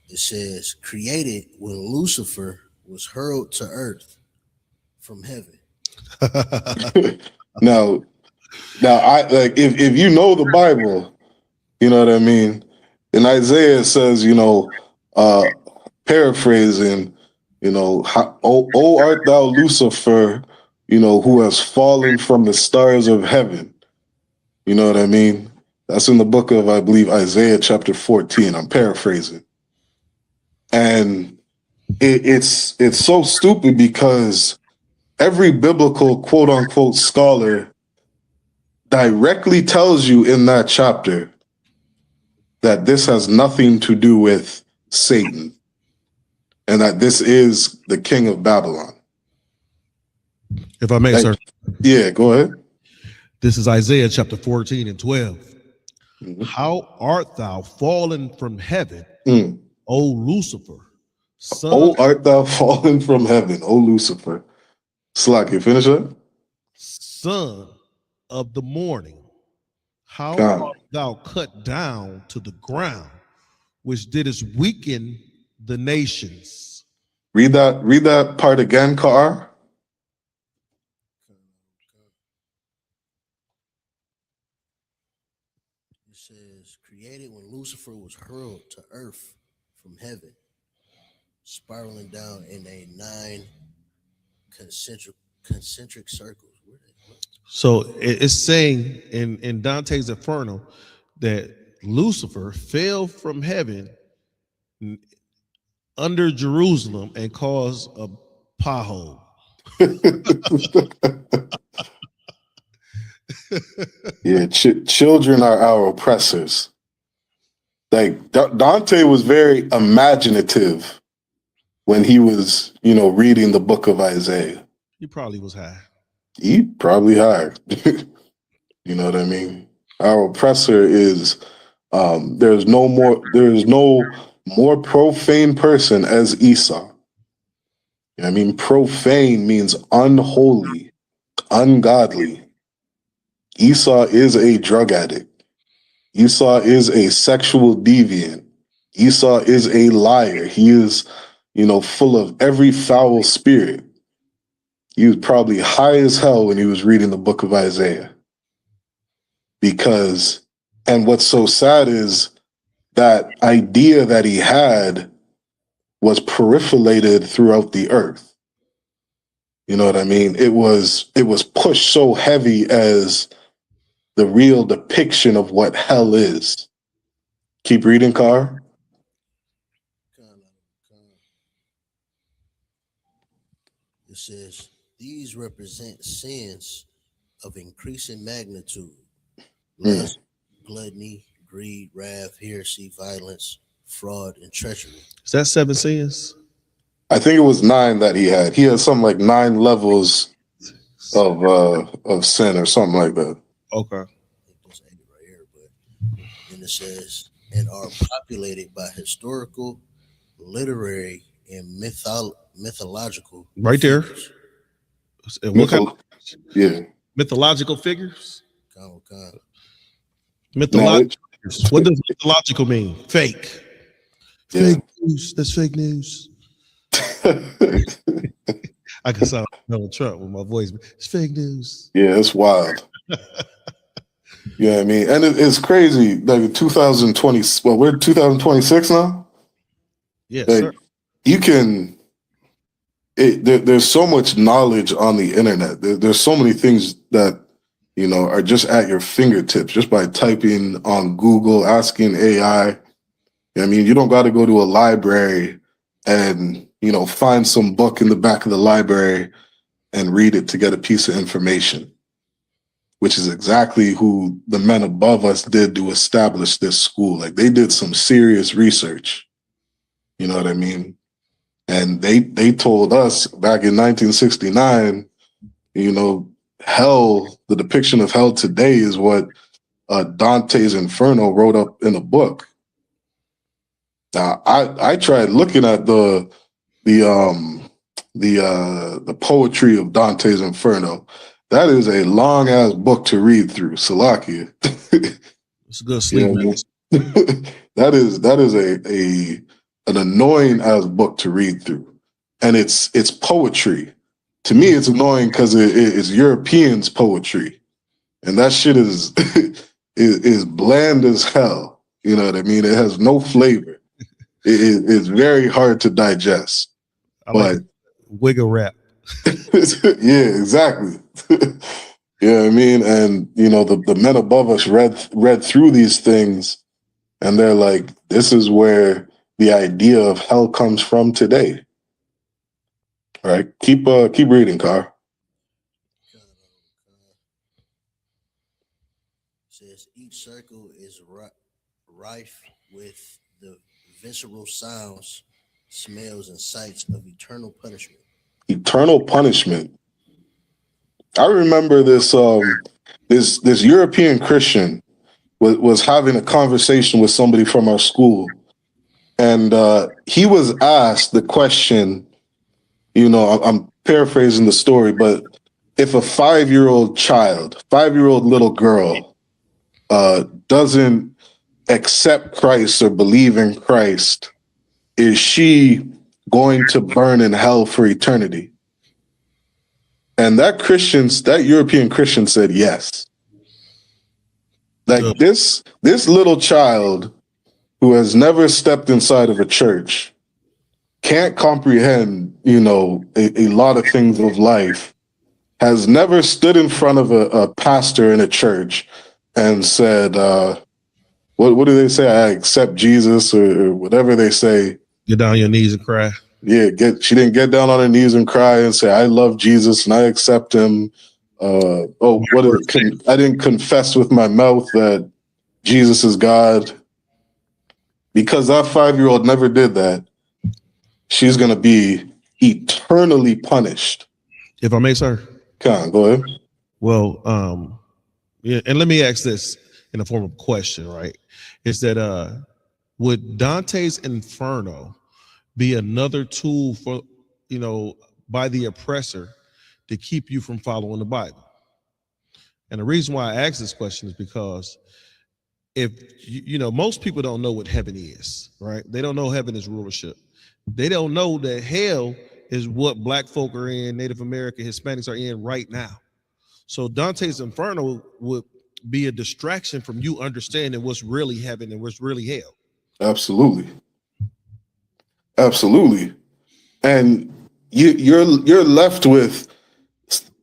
M: It says, created when Lucifer was hurled to earth from heaven.
I: Now, I like if you know the Bible, you know what I mean. In Isaiah it says, paraphrasing, oh art thou Lucifer, who has fallen from the stars of heaven. You know what I mean? That's in the book of, I believe, Isaiah chapter 14. I'm paraphrasing. And it's so stupid because every biblical quote unquote scholar directly tells you in that chapter that this has nothing to do with Satan and that this is the king of Babylon.
J: If I may, sir.
I: Yeah, go ahead.
J: This is Isaiah chapter 14 and 12. How art thou fallen from heaven, O Lucifer?
I: Oh, art thou fallen from heaven, O Lucifer. Slacky, finish it.
J: Son of the morning, how art thou cut down to the ground, which didst weaken the nations.
I: Read that part again, Ka'ar.
M: It says, created when Lucifer was hurled to earth from heaven, spiraling down in a 9 concentric circles.
J: So it's saying in Dante's Inferno that Lucifer fell from heaven under Jerusalem and caused a pothole.
I: Yeah, children are our oppressors. Like Dante was very imaginative when he was, reading the book of Isaiah.
J: He probably was high.
I: He probably high. You know what I mean? Our oppressor is there's no more profane person as Esau. I mean, profane means unholy, ungodly. Esau is a drug addict. Esau is a sexual deviant. Esau is a liar. He is, full of every foul spirit. He was probably high as hell when he was reading the book of Isaiah. And what's so sad is that idea that he had was proliferated throughout the earth. You know what I mean? It was pushed so heavy as the real depiction of what hell is. Keep reading, Car.
M: It says, these represent sins of increasing magnitude. Lust, gluttony, greed, wrath, heresy, violence, fraud, and treachery.
J: Is that 7 sins?
I: I think it was 9 that he had. He had something like 9 levels of sin or something like that.
J: Okay.
M: I think that's 8 right here, but then it says, and are populated by historical, literary, and mythological
J: right there.
M: figures.
J: And what kind of
I: mythological
J: figures?
M: Kind.
J: Mythological figures. What does mythological mean? Fake.
I: Yeah.
J: Fake news. That's fake news. I can sound like Donald Trump with my voice. It's fake news.
I: Yeah, it's wild. Yeah, I mean, and it's crazy. Like 2020. Well, we're 2026 now.
J: Yes,
I: like,
J: sir.
I: You can. There's so much knowledge on the internet. There's so many things that are just at your fingertips just by typing on Google, asking AI. I mean, you don't got to go to a library and find some book in the back of the library and read it to get a piece of information, which is exactly who the men above us did to establish this school. Like, they did some serious research. You know what I mean? And they told us back in 1969, hell, the depiction of hell today is what Dante's Inferno wrote up in a book. Now, I tried looking at the poetry of Dante's Inferno. That is a long ass book to read through. Salakia.
J: It's a good sleep.
I: That is an annoying ass book to read through, and it's poetry. To me, it's annoying because it's Europeans' poetry, and that shit is is bland as hell. You know what I mean? It has no flavor. It's very hard to digest.
J: Like wiggle rap.
I: Yeah, exactly. Yeah, I mean, and the men above us read through these things, and they're like, this is where the idea of hell comes from today. All right, keep reading, Car.
M: Says each circle is rife with the visceral sounds, smells, and sights of eternal punishment.
I: Eternal punishment. I remember this this European Christian was having a conversation with somebody from our school. And he was asked the question, I'm paraphrasing the story, but if a 5-year-old child, 5-year-old little girl, doesn't accept Christ or believe in Christ, is she going to burn in hell for eternity? And that European Christian said yes. Like this little child who has never stepped inside of a church can't comprehend, you know, a lot of things of life, has never stood in front of a pastor in a church and said, what do they say? I accept Jesus or whatever they say.
J: Get down on your knees and cry.
I: Yeah, she didn't get down on her knees and cry and say, I love Jesus and I accept him. I didn't confess with my mouth that Jesus is God. Because that 5-year-old never did that, she's going to be eternally punished.
J: If I may, sir.
I: Come on, go ahead.
J: Well, yeah, and let me ask this in the form of a question, right? Is that would Dante's Inferno be another tool for, you know, by the oppressor to keep you from following the Bible? And the reason why I ask this question is because if you know, most people don't know what heaven is, right? They don't know heaven is rulership. They don't know that hell is what black folk are in, Native American, Hispanics are in right now. So Dante's Inferno would be a distraction from you understanding what's really heaven and what's really hell.
I: Absolutely. Absolutely. And you're left with,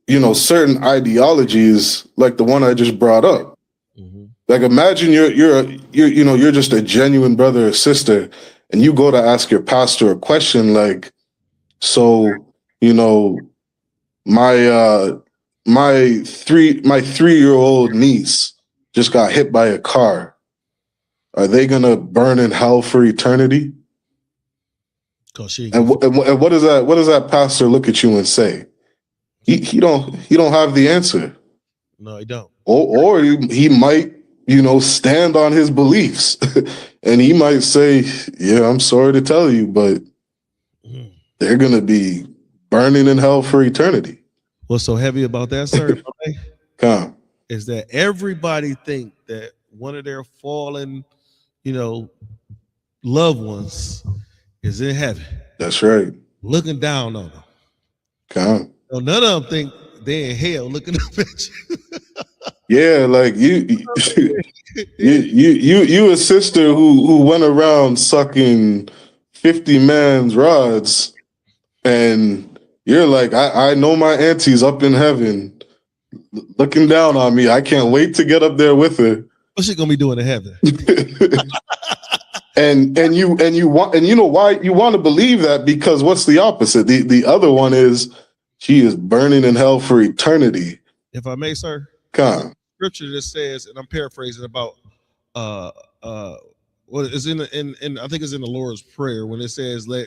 I: you know, certain ideologies like the one I just brought up. Like imagine you're just a genuine brother or sister, and you go to ask your pastor a question like, so, you know, my 3-year-old niece just got hit by a car. Are they gonna burn in hell for eternity? And what does that pastor look at you and say? He don't have the answer.
J: No, he don't.
I: Or he might, you know, stand on his beliefs and he might say, yeah, I'm sorry to tell you, but they're going to be burning in hell for eternity.
J: What's so heavy about that, sir,
I: Come.
J: is that everybody think that one of their fallen, you know, loved ones is in heaven.
I: That's right.
J: Looking down on them.
I: Come.
J: So none of them think they're in hell looking up at you.
I: Yeah, like you a sister who went around sucking 50 man's rods, and you're like, I know my auntie's up in heaven looking down on me. I can't wait to get up there with her.
J: What's she gonna be doing in heaven?
I: and you know why you want to believe that, because what's the opposite? The other one is she is burning in hell for eternity.
J: If I may, sir.
I: Come.
J: Scripture that says, and I'm paraphrasing about what is in I think it's in the Lord's Prayer when it says, let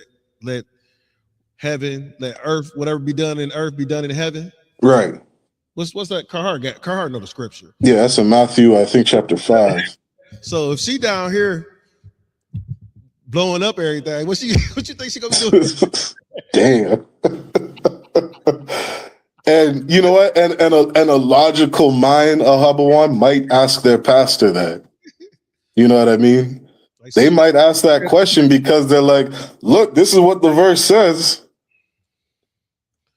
J: heaven, let earth, whatever be done in earth be done in heaven.
I: Right.
J: What's that? Carhart know the scripture.
I: Yeah, that's in Matthew, I think chapter 5.
J: So if she down here blowing up everything, what you think she gonna be doing?
I: Damn. And you know what? And a logical mind, Ahabawan, might ask their pastor that. You know what I mean? They might ask that question because they're like, look, this is what the verse says.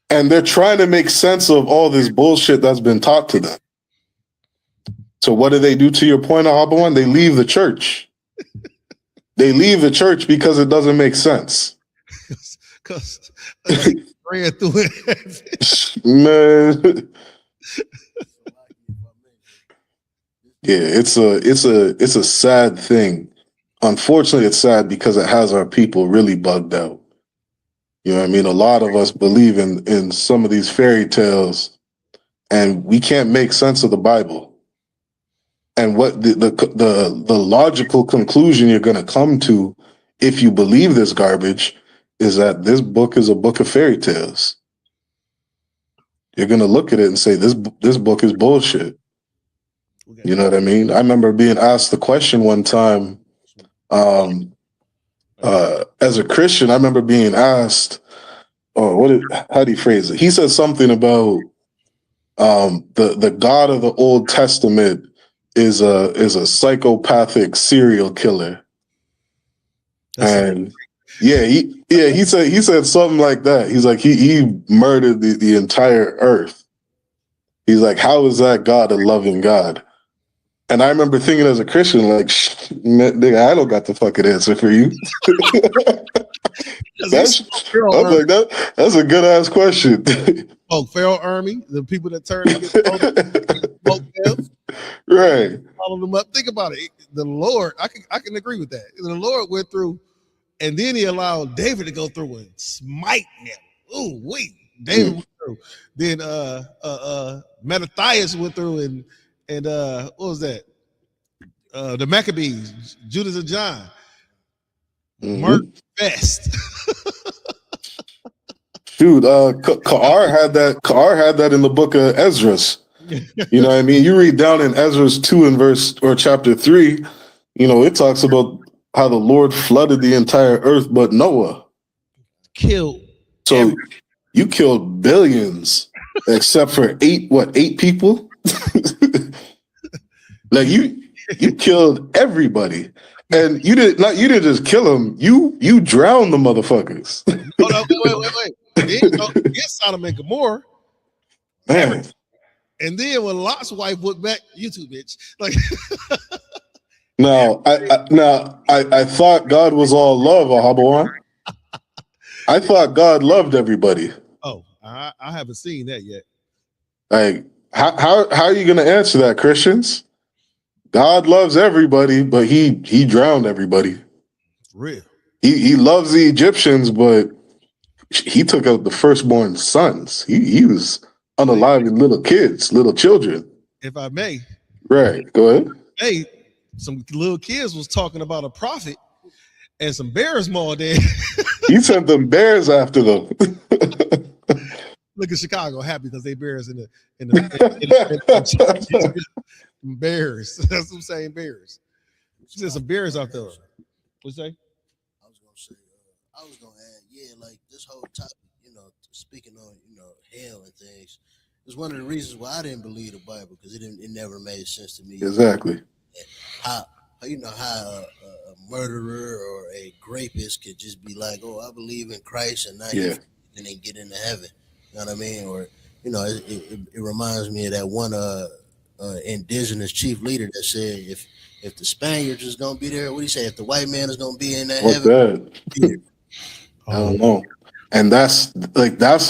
I: And they're trying to make sense of all this bullshit that's been taught to them. So what do they do, to your point, Ahabawan? They leave the church. They leave the church because it doesn't make sense.
J: Because ran through it.
I: Man. Yeah, it's a sad thing. Unfortunately, it's sad because it has our people really bugged out. You know what I mean? A lot of us believe in some of these fairy tales, and we can't make sense of the Bible. And what the logical conclusion you're going to come to if you believe this garbage is that this book is a book of fairy tales. You're going to look at it and say, this book is bullshit. You know what I mean? I remember being asked the question one time, as a Christian, I remember being asked, how do you phrase it? He said something about the God of the Old Testament is a psychopathic serial killer. And he said something like that. He's like, he murdered the entire earth. He's like, how is that God a loving God? And I remember thinking as a Christian, like, nigga, I don't got the fucking answer for you. That's a good ass question.
J: Oh, Pharaoh Army, the people that turn against them,
I: right?
J: Follow them up. Think about it. The Lord, I can agree with that. The Lord went through, and then He allowed David to go through and smite them. Oh, wait, David went through. Then Mattathias went through, and what was that? The Maccabees, Judas and John, Mark Best.
I: Dude, Ka'ar had that in the book of Ezra's. You know what I mean? You read down in Ezra's 2 and verse or chapter 3, you know, it talks about how the Lord flooded the entire earth but Noah.
J: Killed.
I: So you killed billions except for 8 people? Like you killed everybody. And you didn't just kill them, you drowned the motherfuckers.
J: Hold on, wait. Yes, Sodom and Gomorrah.
I: Man.
J: And then when Lot's wife went back, you too, bitch. Like
I: I thought God was all love, Ahabawan. I thought God loved everybody.
J: Oh, I haven't seen that yet.
I: Like, how are you gonna answer that, Christians? God loves everybody, but he drowned everybody.
J: Real.
I: He loves the Egyptians, but he took out the firstborn sons. He was unaliving little kids, little children.
J: If I may.
I: Right. Go ahead.
J: Hey, some little kids was talking about a prophet and some bears mauled there.
I: He sent them bears after them.
J: Look at Chicago happy because they bears in the bears. That's what I'm saying, bears. There's some bears out there. What'd you say?
M: I was gonna add, like this whole topic, speaking on, hell and things, is one of the reasons why I didn't believe the Bible, because it never made sense to me.
I: Exactly.
M: How a murderer or a rapist could just be like, oh, I believe in Christ and not and then get into heaven. You know what I mean? Or it reminds me of that one indigenous chief leader that said if the Spaniards is gonna be there, what do you say? If the white man is gonna be in that heaven,
I: I don't know. And that's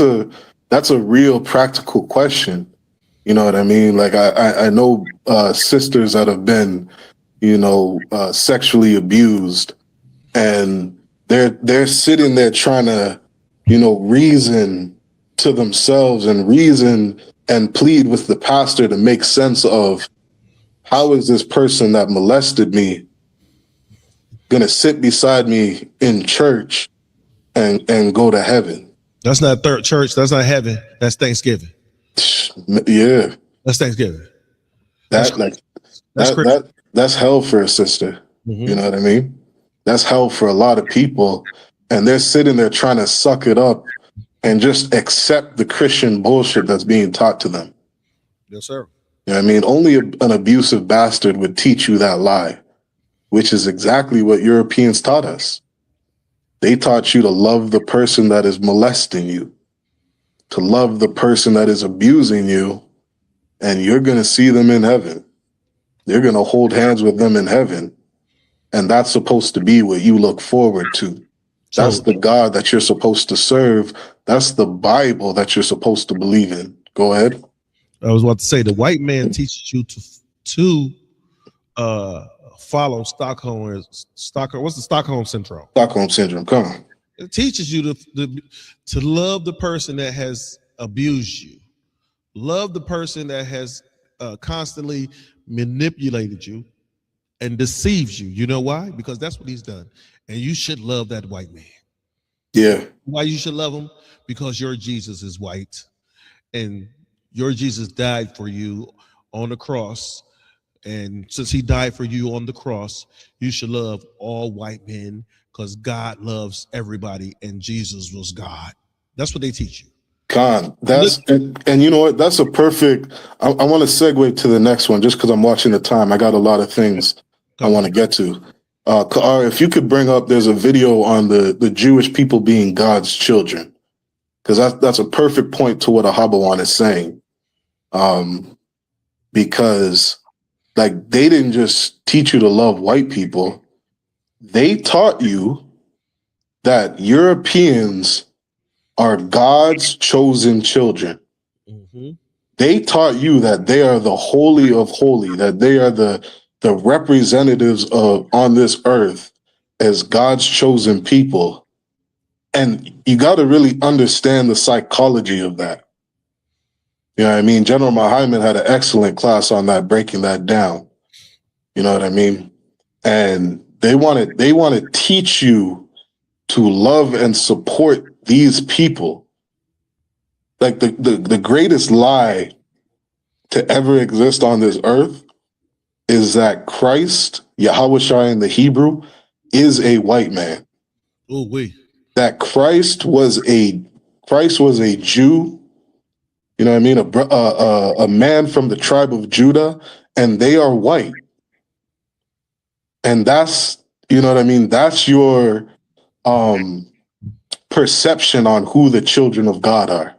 I: a real practical question. You know what I mean? Like I know sisters that have been, sexually abused, and they're sitting there trying to, reason to themselves and reason and plead with the pastor to make sense of how is this person that molested me gonna sit beside me in church and go to heaven.
J: That's not third church. That's not heaven. That's Thanksgiving.
I: Yeah,
J: that's Thanksgiving.
I: That's hell for a sister. Mm-hmm. You know what I mean? That's hell for a lot of people, and they're sitting there trying to suck it up and just accept the Christian bullshit that's being taught to them.
J: Yes, sir.
I: You know what I mean? Only an abusive bastard would teach you that lie, which is exactly what Europeans taught us. They taught you to love the person that is molesting you, to love the person that is abusing you, and you're going to see them in heaven. You're going to hold hands with them in heaven. And that's supposed to be what you look forward to. That's the God that you're supposed to serve. That's the Bible that you're supposed to believe in. Go ahead.
J: I was about to say, the white man teaches you to follow Stockholm. What's the Stockholm syndrome?
I: Stockholm syndrome. Come on.
J: It teaches you to love the person that has abused you, love the person that has constantly manipulated you and deceives you. You know why? Because that's what he's done. And you should love that white man.
I: Yeah.
J: Why you should love him? Because your Jesus is white, and your Jesus died for you on the cross. And since he died for you on the cross, you should love all white men, because God loves everybody and Jesus was God. That's what they teach you.
I: Khan, and you know what? That's a perfect, I want to segue to the next one just because I'm watching the time. I got a lot of things I want to get to. Ka'ar, if you could bring up, there's a video on the Jewish people being God's children, because that's a perfect point to what Ahabawan is saying. Because Like, they didn't just teach you to love white people. They taught you that Europeans are God's chosen children. They taught you that they are the holy of holy, that they are the representatives of on this earth as God's chosen people. And you got to really understand the psychology of that. You know what I mean? General Muhammad had an excellent class on that, breaking that down. You know what I mean? And they want to teach you to love and support these people. Like the greatest lie to ever exist on this earth is that Christ, Yahushua in the Hebrew, is a white man.
J: Oh, wait.
I: That Christ was a Jew, you know what I mean, a man from the tribe of Judah, and they are white. And that's, you know what I mean, that's your perception on who the children of God are.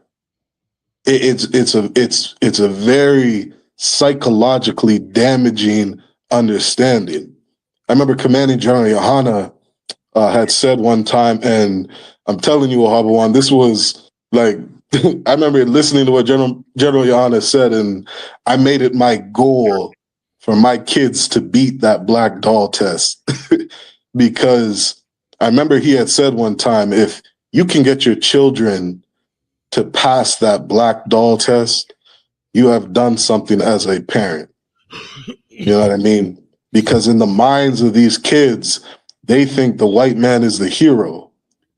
I: It's a very psychologically damaging understanding. I remember Commanding General Yohana had said one time, and I'm telling you, Ohabawan, this was like, I remember listening to what General Yohana said, and I made it my goal for my kids to beat that black doll test. Because I remember he had said one time, if you can get your children to pass that black doll test, you have done something as a parent. You know what I mean? Because in the minds of these kids, they think the white man is the hero.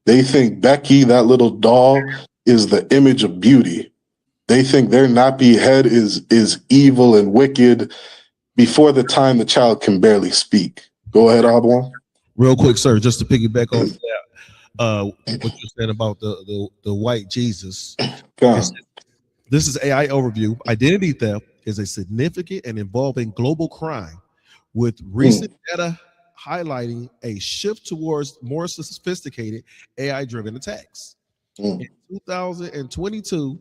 I: They think Becky, that little doll, is the image of beauty. They think their nappy head is evil and wicked before the time the child can barely speak. Go ahead, Abwan.
J: Real quick, sir, just to piggyback on that, what you said about the white Jesus. This is AI overview. Identity theft is a significant and involving global crime, with recent data highlighting a shift towards more sophisticated AI-driven attacks. In 2022,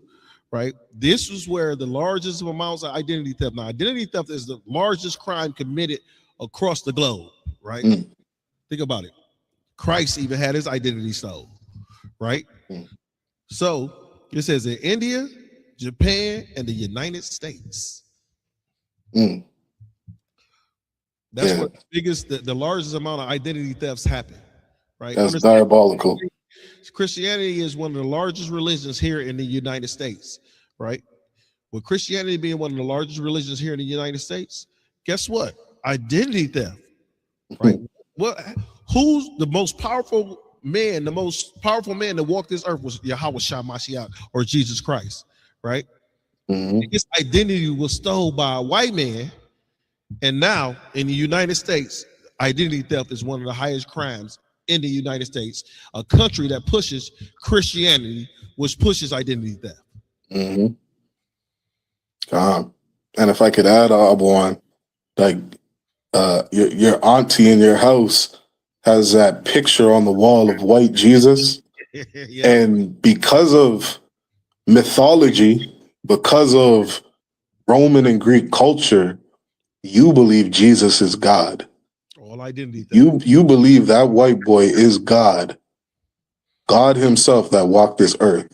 J: right, this was where the largest amounts of identity theft. Now, identity theft is the largest crime committed across the globe, right? Think about it. Christ even had his identity stolen, right? So it says in India, Japan, and the United States. That's what the biggest, the largest amount of identity thefts happen, right?
I: That's diabolical.
J: Christianity is one of the largest religions here in the United States, right? With Christianity being one of the largest religions here in the United States, guess what? Identity theft, right? Who's the most powerful man? The most powerful man that walked this earth was Yahushua Mashiach, or Jesus Christ, right? His identity was stolen by a white man, and now in the United States, identity theft is one of the highest crimes in the United States, a country that pushes Christianity, which pushes identity theft.
I: And if I could add, Abuan, like your auntie in your house has that picture on the wall of white Jesus, and because of mythology, because of Roman and Greek culture, you believe Jesus is God.
J: All identity theft.
I: You believe that white boy is God, God himself that walked this earth.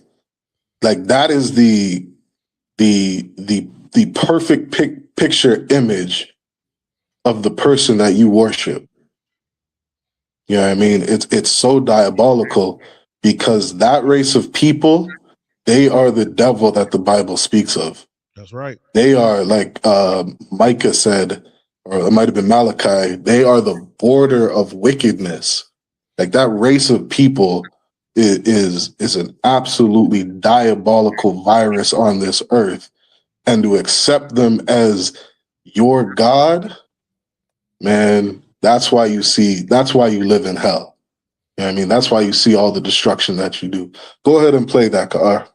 I: Like, that is the perfect picture image of the person that you worship. You know what I mean? It's so diabolical, because that race of people, they are the devil that the Bible speaks of.
J: That's right.
I: They are, like Micah said, or it might have been Malachi, they are the border of wickedness. Like, that race of people is an absolutely diabolical virus on this earth. And to accept them as your God, man, that's why you live in hell. You know what I mean? That's why you see all the destruction that you do. Go ahead and play that, Ka'ar.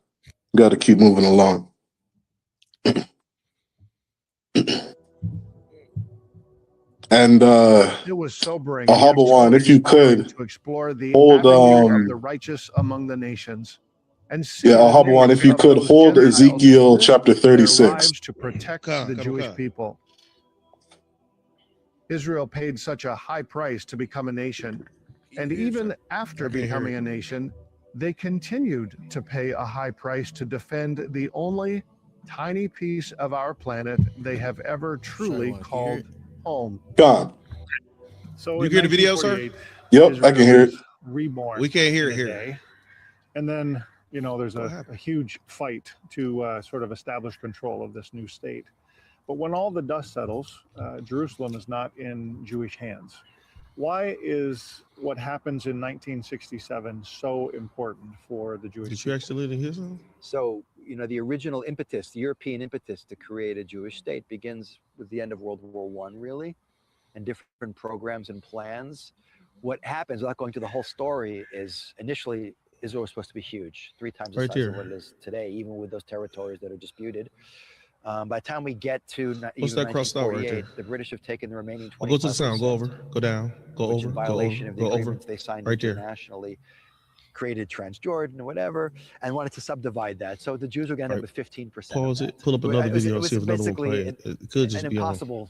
I: You got to keep moving along. And
O: it was sobering.
I: Ahabawan, if you could
O: to explore the
I: hold
O: of the righteous among the nations, and see
I: Ahabawan, if you could hold Ezekiel chapter 36
O: to protect the Jewish people. Israel paid such a high price to become a nation. And even after becoming a nation, they continued to pay a high price to defend the only tiny piece of our planet they have ever truly called home.
I: God.
O: So
J: You
O: in
J: hear the video, sir?
O: 1948,
I: Yep, I can hear it.
O: was reborn.
J: We can't hear
O: in
J: it
O: a
J: here.
O: day. And then, you know, there's a huge fight to sort of establish control of this new state. But when all the dust settles, Jerusalem is not in Jewish hands. Why is what happens in 1967 so important for the Jewish
J: Did you actually live in his home?
P: So, you know, the original impetus, the European impetus to create a Jewish state begins with the end of World War I, really, and different programs and plans. What happens, without going to the whole story, is initially Israel was supposed to be huge, 3 times the
J: Right
P: size
J: there.
P: of what it is today, even with those territories that are disputed. By the time we get to
J: What's
P: even
J: that crossed out right
P: 1948,
J: there?
P: the British have taken the remaining 25%.
J: Go to the sound. Go over. Go down. Go
P: which
J: over.
P: in
J: Go
P: violation
J: over.
P: of the
J: Go over.
P: agreements they signed
J: Right there.
P: internationally, created Transjordan or whatever, and wanted to subdivide that. So the Jews were going to end up with 15%.
J: Pause it. Pull up another video and see if another one
P: basically
J: play. It could just
P: an
J: be on.
P: impossible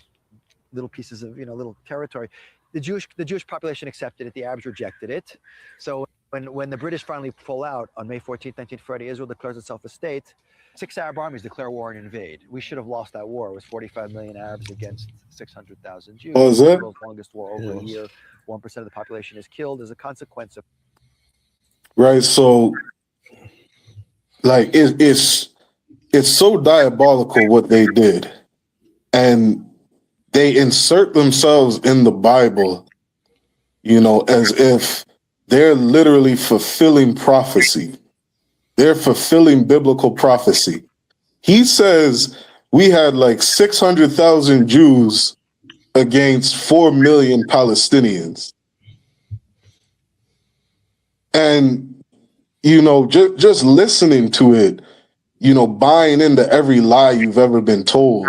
P: little pieces of, you know, little territory. The Jewish population accepted it. The Arabs rejected it. So when the British finally pull out on May 14th, 1940, Israel declares itself a state. 6 Arab armies declare war and invade. We should have lost that war. It was 45 million Arabs against 600,000 Jews.
I: Oh, is
P: It's
I: it?
P: the world's longest war over a year. 1% of the population is killed as a consequence of.
I: Right. So, like, it's so diabolical what they did, and they insert themselves in the Bible, you know, as if they're literally fulfilling prophecy. They're fulfilling biblical prophecy. He says we had like 600,000 Jews against 4 million Palestinians. And, you know, just listening to it, you know, buying into every lie you've ever been told,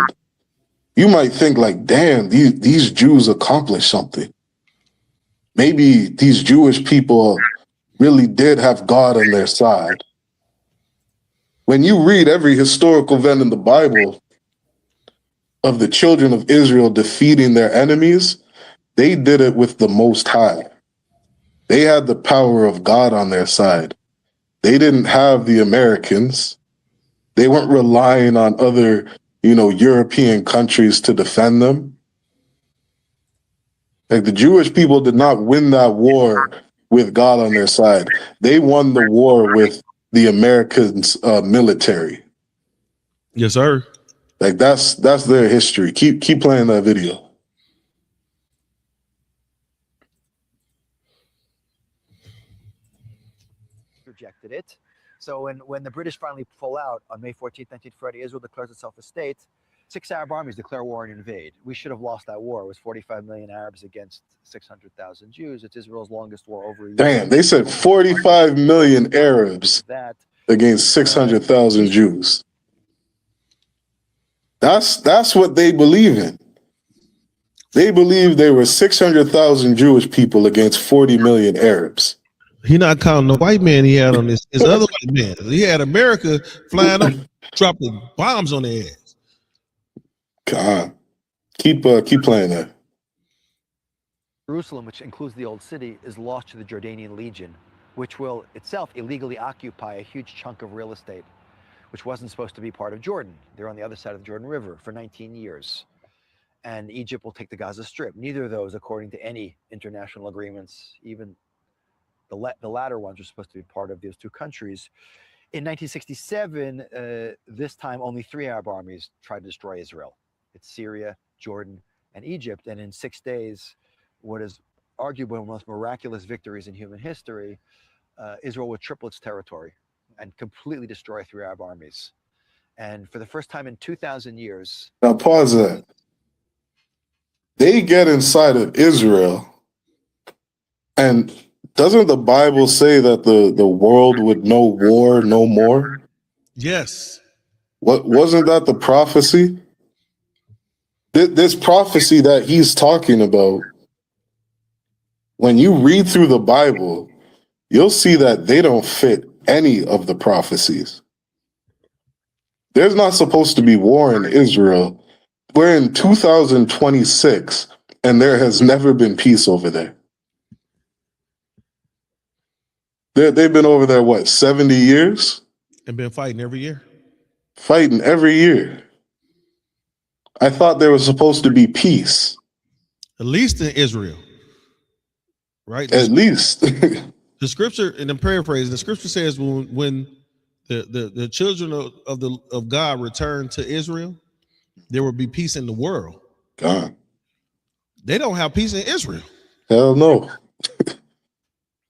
I: you might think like, damn, these Jews accomplished something. Maybe these Jewish people really did have God on their side. When you read every historical event in the Bible of the children of Israel defeating their enemies, they did it with the Most High. They had the power of God on their side. They didn't have the Americans. They weren't relying on other, you know, European countries to defend them. Like, the Jewish people did not win that war with God on their side. They won the war with the Americans' military.
J: Yes, sir.
I: Like, that's their history. Keep playing that video.
P: Rejected it. So when the British finally pull out on May 14th, 1940, Israel declares itself a state. 6 Arab armies declare war and invade. We should have lost that war. It was 45 million Arabs against 600,000 Jews. It's Israel's longest war over a year.
I: Damn, they said 45 million Arabs against 600,000 Jews. That's what they believe in. They believe there were 600,000 Jewish people against 40 million Arabs.
J: He not counting the white man he had on his other white man. He had America flying up, dropping bombs on their ass.
I: God, keep playing that.
P: Jerusalem, which includes the Old City, is lost to the Jordanian Legion, which will itself illegally occupy a huge chunk of real estate, which wasn't supposed to be part of Jordan. They're on the other side of the Jordan River for 19 years. And Egypt will take the Gaza Strip. Neither of those, according to any international agreements, even the latter ones, are supposed to be part of those two countries. In 1967, this time only 3 Arab armies tried to destroy Israel. It's Syria, Jordan, and Egypt. And in 6 days, what is arguably one of the most miraculous victories in human history, Israel would triple its territory and completely destroy 3 Arab armies. And for the first time in 2,000 years...
I: Now pause that. They get inside of Israel, and doesn't the Bible say that the world would know war no more?
J: Yes.
I: What wasn't that the prophecy? This prophecy that he's talking about, when you read through the Bible, you'll see that they don't fit any of the prophecies. There's not supposed to be war in Israel. We're in 2026, and there has never been peace over there. They've been over there, what, 70 years?
J: And been fighting every year.
I: Fighting every year. I thought there was supposed to be peace.
J: At least in Israel. Right?
I: At least.
J: The scripture, and I'm paraphrasing, the scripture says when the children of God return to Israel, there will be peace in the world.
I: God.
J: They don't have peace in Israel.
I: Hell no.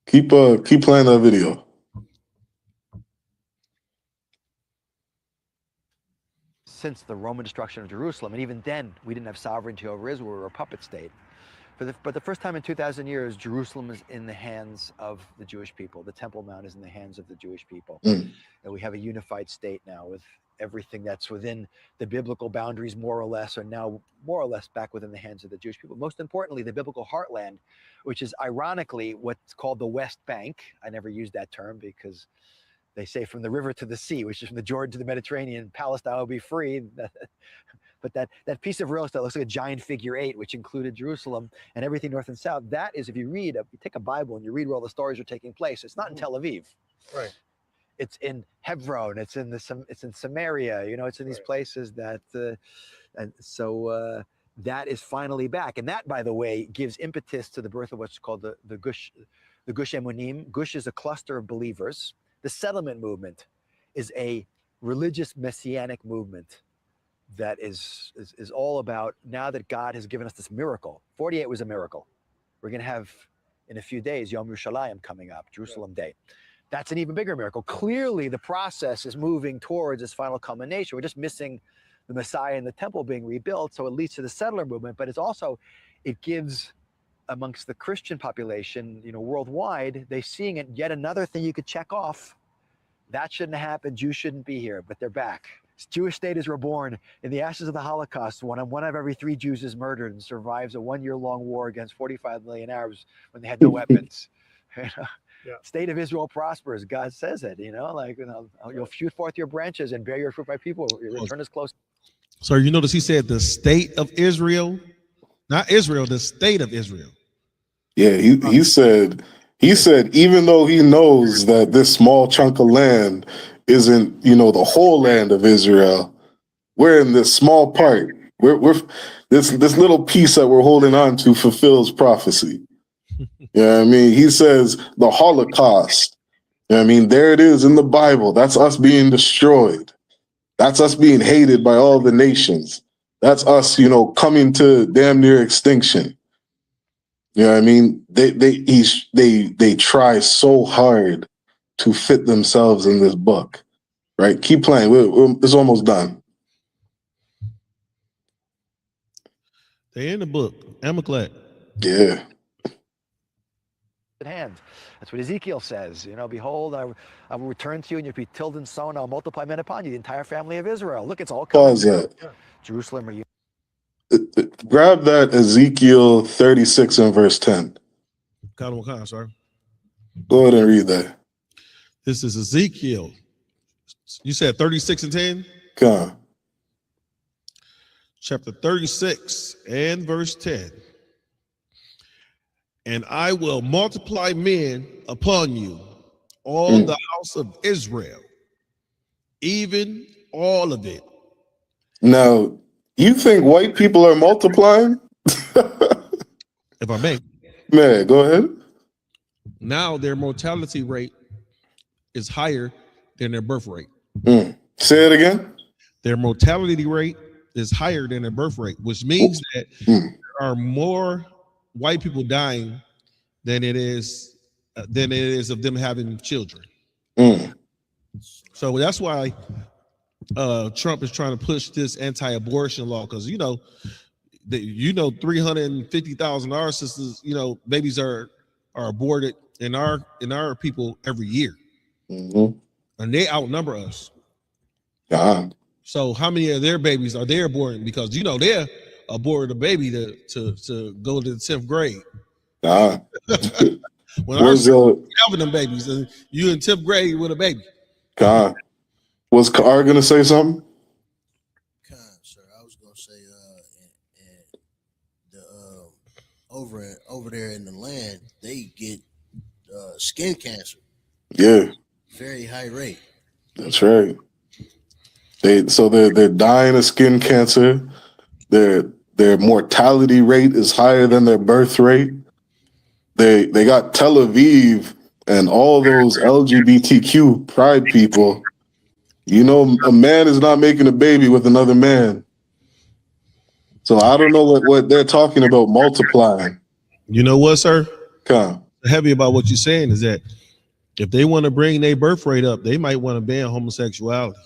I: Keep playing that video.
P: Since the Roman destruction of Jerusalem, and even then, we didn't have sovereignty over Israel. We were a puppet state. But the first time in 2,000 years, Jerusalem is in the hands of the Jewish people. The Temple Mount is in the hands of the Jewish people. And we have a unified state now with everything that's within the biblical boundaries, more or less, are now more or less back within the hands of the Jewish people. Most importantly, the biblical heartland, which is ironically what's called the West Bank. I never use that term because they say from the river to the sea, which is from the Jordan to the Mediterranean, Palestine will be free. But that piece of real estate looks like a giant figure 8, which included Jerusalem and everything north and south. That is, if you take a Bible and you read where all the stories are taking place, it's not in Tel Aviv.
O: Right.
P: It's in Hebron. It's in Samaria. It's in these places that, and so that is finally back. And that, by the way, gives impetus to the birth of what's called the Gush Emunim. Gush is a cluster of believers. The settlement movement is a religious messianic movement that is all about, now that God has given us this miracle. 48 was a miracle. We're going to have in a few days Yom Yerushalayim coming up, Jerusalem Day. That's an even bigger miracle. Clearly, the process is moving towards its final culmination. We're just missing the Messiah and the temple being rebuilt, so it leads to the settler movement. But it gives amongst the Christian population, worldwide, they're seeing it. Yet another thing you could check off. That shouldn't have happened. Jews shouldn't be here, but they're back. This Jewish state is reborn in the ashes of the Holocaust. One of every 3 Jews is murdered and survives a 1-year-long war against 45 million Arabs when they had no weapons. State of Israel prospers. God says it. You'll shoot forth your branches and bear your fruit by people. Your return is close.
J: So you notice he said the state of Israel, not Israel, the state of Israel.
I: Yeah, he said even though he knows that this small chunk of land isn't, the whole land of Israel, we're in this small part. We're this little piece that we're holding on to fulfills prophecy. He says the Holocaust. There it is in the Bible. That's us being destroyed. That's us being hated by all the nations. That's us, coming to damn near extinction. They try so hard to fit themselves in this book, right? Keep playing. It's almost done.
J: They're in the book. Amalek.
I: Yeah.
P: Hand. That's what Ezekiel says. Behold, I will return to you, and you'll be tilled and sown. I'll multiply men upon you, the entire family of Israel. Look, it's all coming.
I: Pause that.
P: Jerusalem.
I: Grab that Ezekiel 36 and verse 10.
J: Sorry.
I: Go ahead and read that.
J: This is Ezekiel. You said 36 and 10?
I: Come on.
J: Chapter 36 and verse 10. And I will multiply men upon you, all the house of Israel, even all of it.
I: Now, you think white people are multiplying?
J: If I may.
I: Man, go ahead.
J: Now their mortality rate is higher than their birth rate.
I: Say it again.
J: Their mortality rate is higher than their birth rate, which means that there are more white people dying than it is of them having children. So that's why Trump is trying to push this anti-abortion law, because 350,000 of our sisters, babies are aborted in our people every year, and they outnumber us. So how many of their babies are they aborting? Because they're aborted a baby to go to the 10th grade. When I was having them babies, and you in 10th grade with a baby.
I: Was Car gonna say something?
M: Sir, I was gonna say over there in the land, they get skin cancer.
I: Yeah,
M: Very high rate.
I: that's right. They're dying of skin cancer. Their mortality rate is higher than their birth rate. They got Tel Aviv and all those LGBTQ pride people. You know, a man is not making a baby with another man. So I don't know what they're talking about multiplying.
J: You know what, sir?
I: Come.
J: Heavy about what you're saying is that if they want to bring their birth rate up, they might want to ban homosexuality.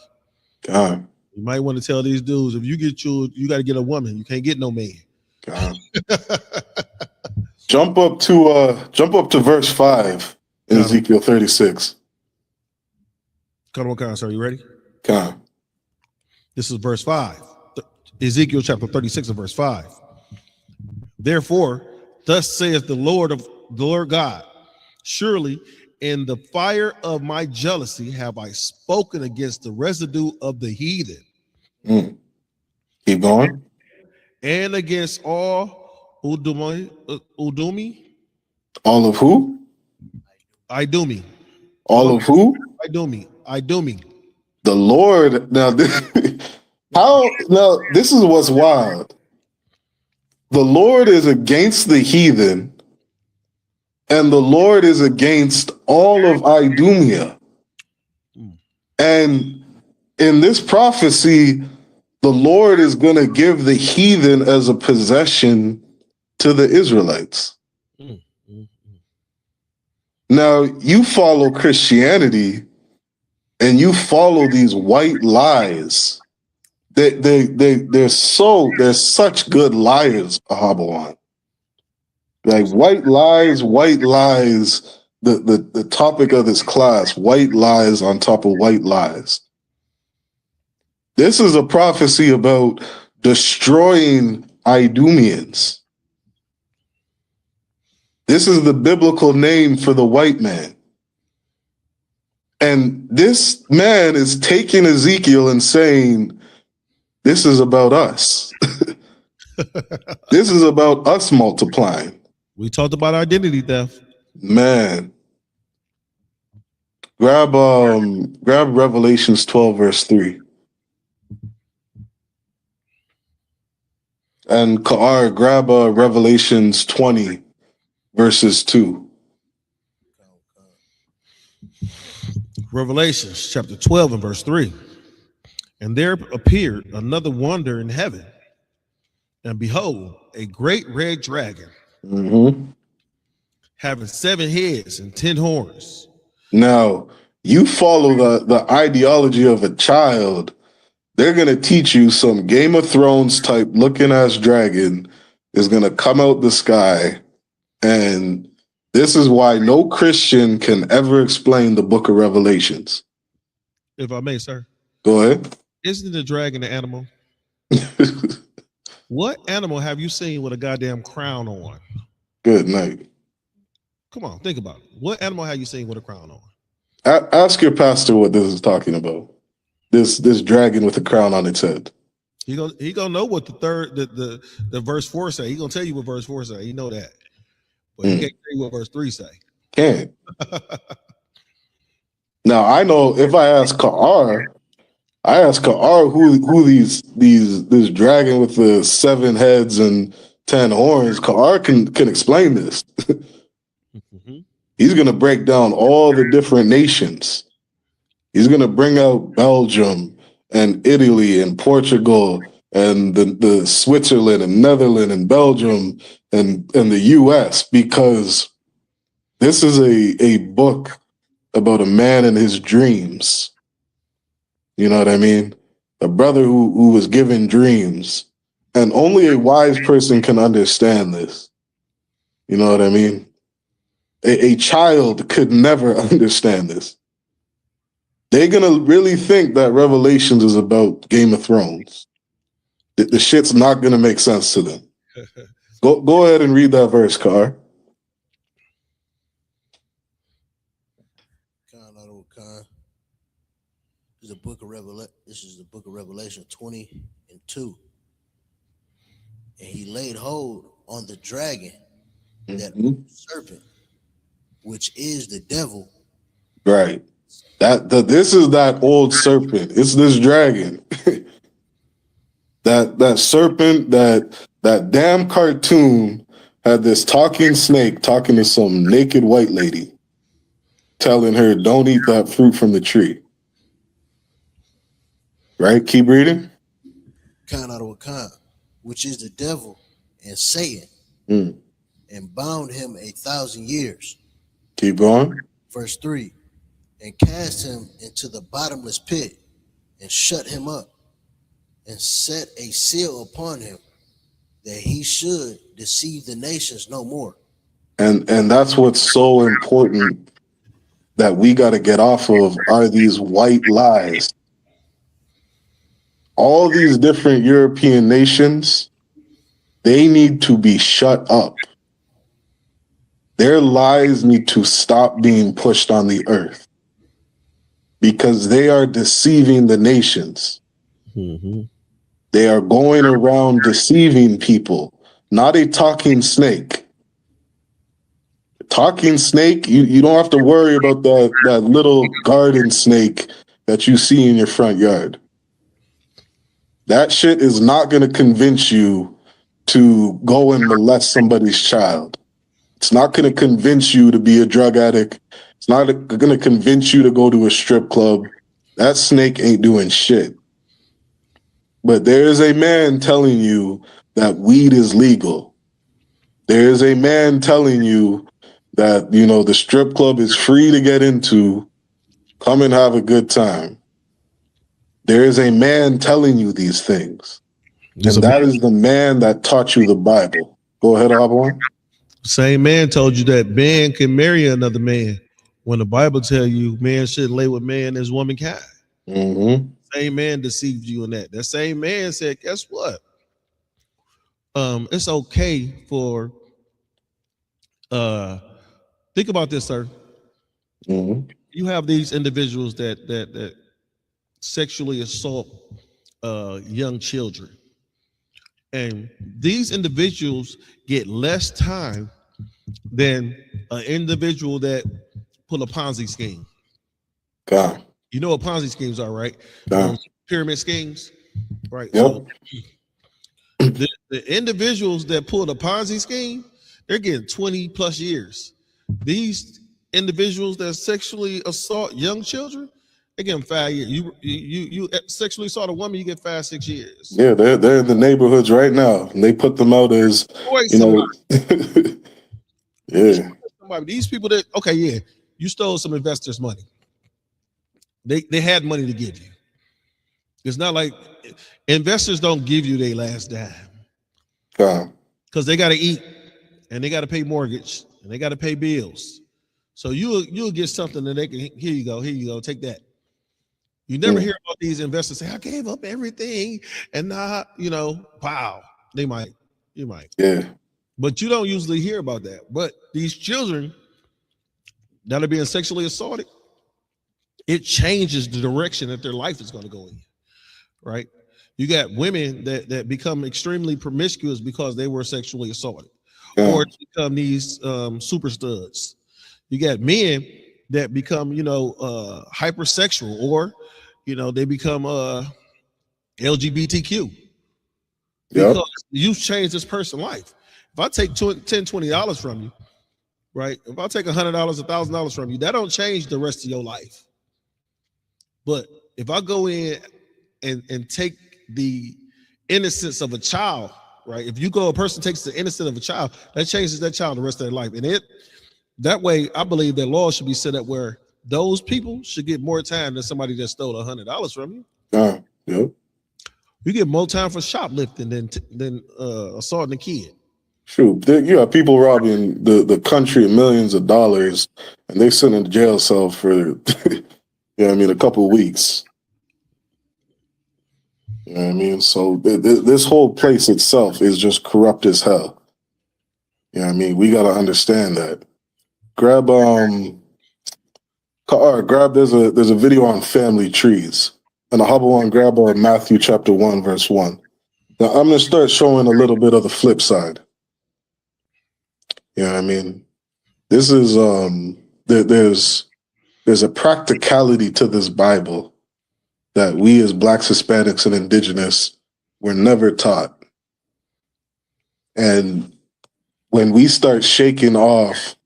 I: God.
J: You might want to tell these dudes, if you got to get a woman. You can't get no man.
I: God. Jump up to verse 5 in Ezekiel 36.
J: Come on, sir. You ready?
I: Come.
J: This is verse 5. Ezekiel chapter 36 and verse 5. Therefore, thus saith the Lord God, surely in the fire of my jealousy have I spoken against the residue of the heathen.
I: Keep going.
J: And against all Udumi.
I: All of who?
J: Idumi.
I: All of who?
J: Idumi.
I: The Lord. Now, this is what's wild. The Lord is against the heathen, and the Lord is against all of Idumea. And in this prophecy, the Lord is going to give the heathen as a possession to the Israelites. Now, you follow Christianity and you follow these white lies. They're such good liars, Ahabawan. Like white lies. The topic of this class, white lies on top of white lies. This is a prophecy about destroying Idumeans. This is the biblical name for the white man. And this man is taking Ezekiel and saying, this is about us. This is about us multiplying.
J: We talked about identity theft.
I: Man. Grab Revelations 12, verse 3. And Ka'ar, grab Revelations 20, verses 2.
J: Revelations chapter 12 and verse 3. And there appeared another wonder in heaven. And behold, a great red dragon, having 7 heads and 10 horns.
I: Now, you follow the ideology of a child. They're going to teach you some Game of Thrones type looking ass dragon is going to come out the sky. And this is why no Christian can ever explain the book of Revelations.
J: If I may, sir.
I: Go ahead.
J: Isn't the dragon an animal? What animal have you seen with a goddamn crown on?
I: Good night.
J: Come on, think about it. What animal have you seen with a crown on?
I: Ask your pastor what this is talking about. This dragon with a crown on its head.
J: He gonna know what the verse 4 say. He gonna tell you what verse 4 say. You know that, but he can't tell you what verse 3 say.
I: Can't. Now I know if I ask Ka'ar who this dragon with the 7 heads and 10 horns. Ka'ar can explain this. He's gonna break down all the different nations. He's going to bring out Belgium and Italy and Portugal and the Switzerland and Netherlands and Belgium and the US, because this is a book about a man and his dreams. You know what I mean? A brother who was given dreams, and only a wise person can understand this. You know what I mean? A child could never understand this. They're going to really think that Revelations is about Game of Thrones. The shit's not going to make sense to them. Go ahead and read that verse, Car.
M: This is the book of Revelation 20 and 2. And he laid hold on the dragon that serpent, which is the devil.
I: Right. This is that old serpent. It's this dragon. that serpent, that damn cartoon had this talking snake talking to some naked white lady, telling her, don't eat that fruit from the tree. Right? Keep reading.
M: Khan out of Wakan, which is the devil, and Satan, and bound him 1,000 years.
I: Keep going.
M: Verse 3, and cast him into the bottomless pit, and shut him up, and set a seal upon him, that he should deceive the nations no more.
I: And that's what's so important that we got to get off of, are these white lies. All these different European nations, they need to be shut up. Their lies need to stop being pushed on the earth because they are deceiving the nations. They are going around deceiving people, not a talking snake. Talking snake, you don't have to worry about that little garden snake that you see in your front yard. That shit is not going to convince you to go and molest somebody's child. It's not going to convince you to be a drug addict. It's not going to convince you to go to a strip club. That snake ain't doing shit. But there is a man telling you that weed is legal. There is a man telling you that, the strip club is free to get into. Come and have a good time. There is a man telling you these things. And that is the man that taught you the Bible. Go ahead, Abu.
J: Same man told you that man can marry another man, when the Bible tell you man shouldn't lay with man as womankind. Same man deceived you in that. That same man said, guess what? It's okay for think about this, sir. You have these individuals that sexually assault young children. And these individuals get less time than an individual that pull a Ponzi scheme.
I: God.
J: You know what Ponzi schemes are, right? Pyramid schemes, right?
I: Yep.
J: So the individuals that pull the Ponzi scheme, they're getting 20 plus years. These individuals that sexually assault young children, they get 5 years. You sexually assault a woman, you get 5-6 years.
I: Yeah, they're in the neighborhoods right now, and they put them out as yeah.
J: These people that you stole some investors' money. They had money to give you. It's not like investors don't give you their last dime. Because they got to eat, and they got to pay mortgage, and they got to pay bills. So you'll get something that they can, here you go, take that. You never hear about these investors say, I gave up everything, and now, wow, you might.
I: Yeah.
J: But you don't usually hear about that. But these children that are being sexually assaulted, it changes the direction that their life is going to go in, right? You got women that become extremely promiscuous because they were sexually assaulted, or become these super studs. You got men that become, hypersexual, or, they become LGBTQ. Because you've changed this person's life. If I take $10, $20 from you, right? If I take $100, $1,000 from you, that don't change the rest of your life. But if I go in and take the innocence of a child, right? If a person takes the innocence of a child, that changes that child the rest of their life. And that way, I believe that laws should be set up where those people should get more time than somebody that stole $100 from you. You get more time for shoplifting than assaulting a kid.
I: Shoot, you have people robbing the country of millions of dollars, and they sit in the jail cell for, a couple of weeks. You know what I mean? So this whole place itself is just corrupt as hell. You know what I mean? We got to understand that. Grab there's a video on family trees, and a hubble on grab Matthew chapter 1 verse 1. Now I'm gonna start showing a little bit of the flip side. You know what I mean? This is there's a practicality to this Bible that we as Blacks, Hispanics, and Indigenous were never taught. And when we start shaking off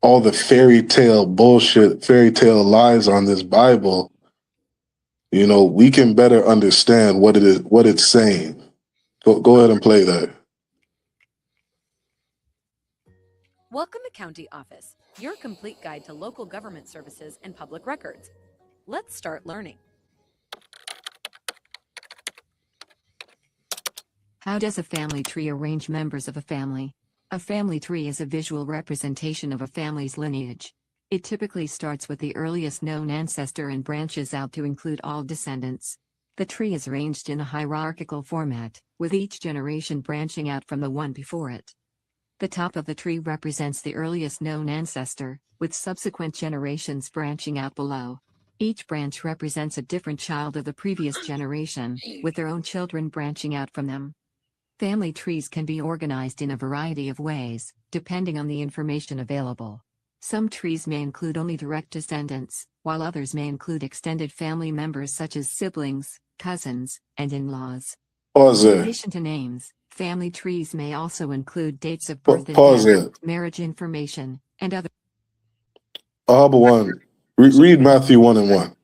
I: all the fairy tale bullshit, fairy tale lies on this Bible, you know, we can better understand what it is, what it's saying. Go ahead and play that.
Q: Welcome to County Office, your complete guide to local government services and public records. Let's start learning.
R: How does a family tree arrange members of a family? A family tree is a visual representation of a family's lineage. It typically starts with the earliest known ancestor and branches out to include all descendants. The tree is arranged in a hierarchical format, with each generation branching out from the one before it. The top of the tree represents the earliest known ancestor, with subsequent generations branching out below. Each branch represents a different child of the previous generation, with their own children branching out from them. Family trees can be organized in a variety of ways, depending on the information available. Some trees may include only direct descendants, while others may include extended family members such as siblings, cousins, and in-laws.
I: Pause
R: In
I: there.
R: addition to names, family trees may also include dates of birth and
I: Pause
R: death,
I: there.
R: marriage information, and other.
I: Ahaba 1. Read Matthew 1 and 1.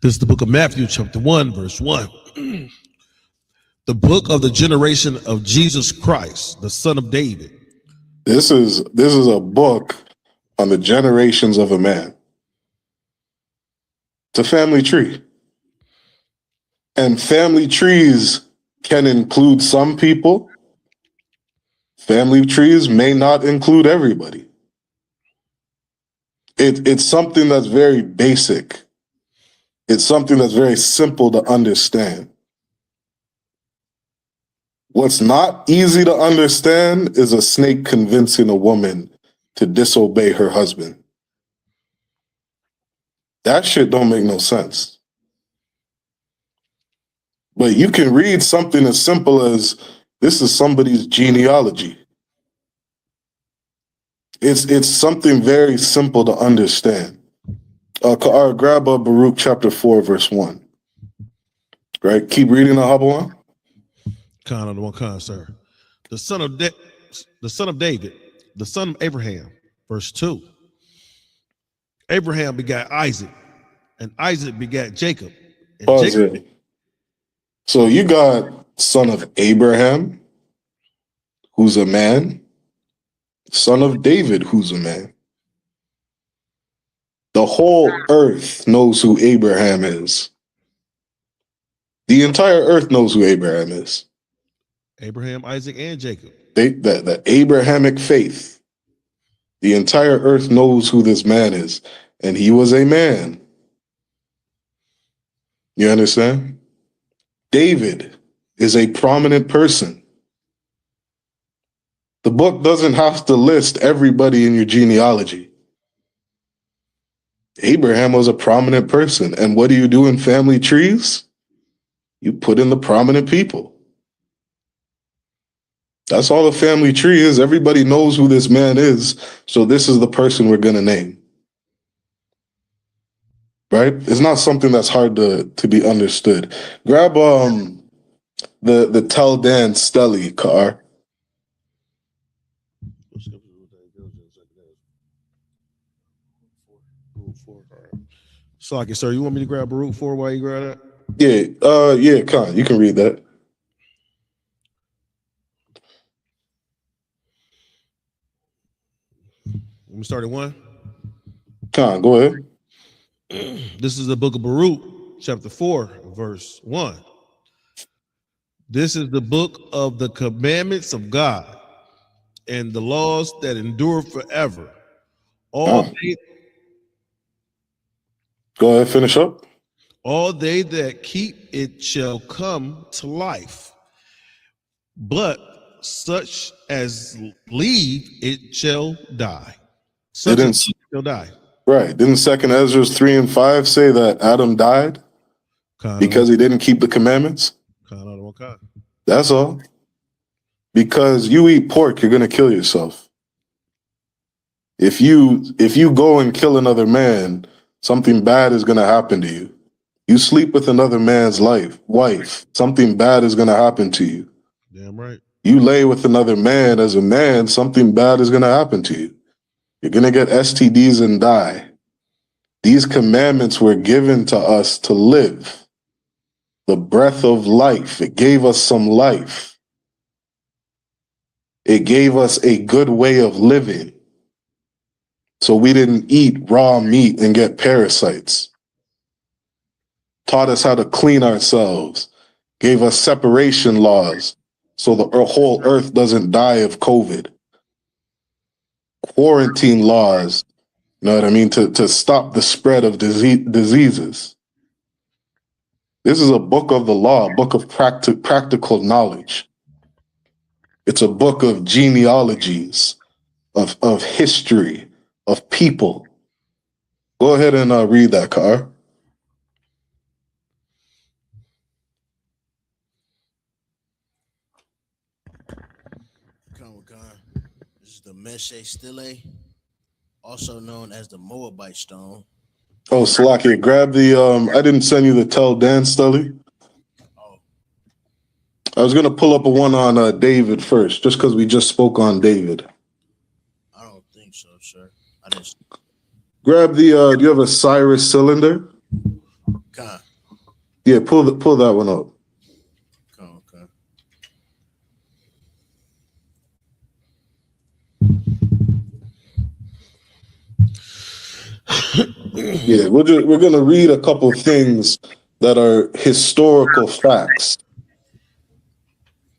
J: This is the book of Matthew, chapter 1, verse 1. The book of the generation of Jesus Christ, the son of David.
I: This is a book on the generations of a man. It's a family tree. And family trees can include some people. Family trees may not include everybody. It's something that's very basic. It's something that's very simple to understand. What's not easy to understand is a snake convincing a woman to disobey her husband. That shit don't make no sense. But you can read something as simple as, this is somebody's genealogy. It's something very simple to understand. Grab Baruch chapter 4, verse 1. Right? Keep reading the Ahaba 1.
J: Khan on the one Khan, sir. The son of David, the son of Abraham, verse 2. Abraham begat Isaac, and Isaac begat Jacob. And
I: Pause
J: Jacob,
I: it. So you got son of Abraham, who's a man, son of David, who's a man. The whole earth knows who Abraham is. The entire earth knows who Abraham is.
J: Abraham, Isaac, and Jacob.
I: The Abrahamic faith. The entire earth knows who this man is. And he was a man. You understand? David is a prominent person. The book doesn't have to list everybody in your genealogy. Abraham was a prominent person. And what do you do in family trees? You put in the prominent people. That's all a family tree is. Everybody knows who this man is. So this is the person we're going to name. Right? It's not something that's hard to be understood. Grab the Tel Dan Steli car.
J: So, sir, you want me to grab Baruch 4 while you grab that?
I: Yeah, Khan, you can read that.
J: Let me start at 1.
I: Khan, go ahead.
J: This is the book of Baruch, chapter 4, verse 1. This is the book of the commandments of God and the laws that endure forever. Go
I: ahead, finish up.
J: All they that keep it shall come to life, but such as leave it shall die. Such as shall die.
I: Right. Didn't 2 Ezra 3 and 5 say that Adam died because he didn't keep the commandments? That's all. Because you eat pork, you're going to kill yourself. If you go and kill another man, something bad is going to happen to you. You sleep with another man's wife, something bad is going to happen to you.
J: Damn right.
I: You lay with another man as a man, something bad is going to happen to you. You're going to get STDs and die. These commandments were given to us to live. The breath of life. It gave us some life. It gave us a good way of living. So we didn't eat raw meat and get parasites. Taught us how to clean ourselves. Gave us separation laws so the whole earth doesn't die of COVID. Quarantine laws, you know what I mean, to stop the spread of diseases. This is a book of the law, a book of practical knowledge. It's a book of genealogies, of history, of people. Go ahead and read that, Car.
M: This is the Meshe Stele, also known as the Moabite stone.
I: Oh, Salaki, grab the, I didn't send you the Tell Dan Stele. I was going to pull up a one on David first, just because we just spoke on David.
M: I don't think so, sir. I didn't.
I: Grab the, do you have a Cyrus cylinder?
M: Con.
I: Yeah, pull that one up.
M: Okay.
I: Yeah, we're going to read a couple things that are historical facts.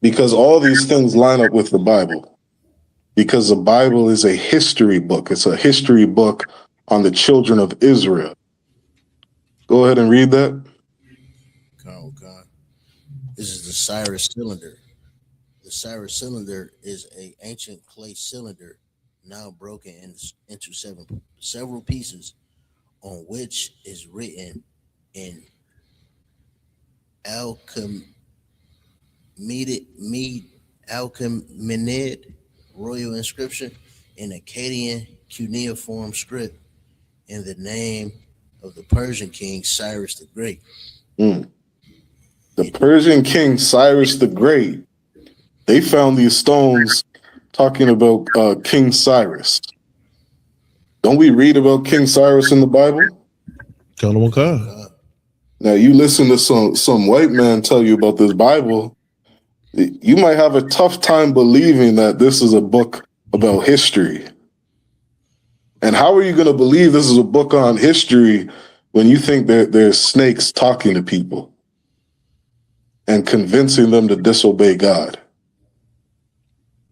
I: Because all these things line up with the Bible. Because the Bible is a history book. It's a history book on the children of Israel. Go ahead and read that.
M: Okay. This is the Cyrus cylinder. The Cyrus cylinder is an ancient clay cylinder now broken into several pieces, on which is written in Alchemenid royal inscription in Akkadian cuneiform script in the name of the Persian king Cyrus the Great.
I: The Persian king Cyrus the Great, they found these stones talking about King Cyrus. Don't we read about King Cyrus in the Bible? Now you listen to some white man tell you about this Bible, you might have a tough time believing that this is a book about history. And how are you going to believe this is a book on history when you think that there's snakes talking to people and convincing them to disobey God?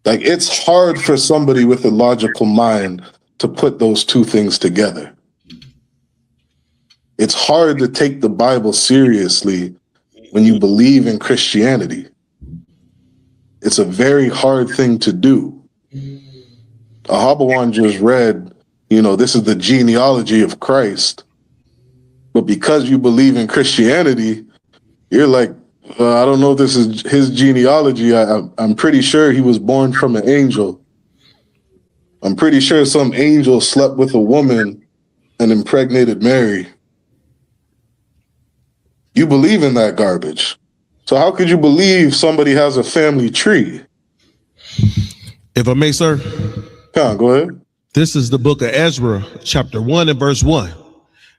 I: Like, it's hard for somebody with a logical mind to put those two things together. It's hard to take the Bible seriously when you believe in Christianity. It's a very hard thing to do. Ahabawan just read, this is the genealogy of Christ. But because you believe in Christianity, you're like, I don't know if this is his genealogy. I'm pretty sure he was born from an angel. I'm pretty sure some angel slept with a woman and impregnated Mary. You believe in that garbage. So how could you believe somebody has a family tree?
J: If I may, sir.
I: Go ahead.
J: This is the book of Ezra, chapter 1 and verse 1.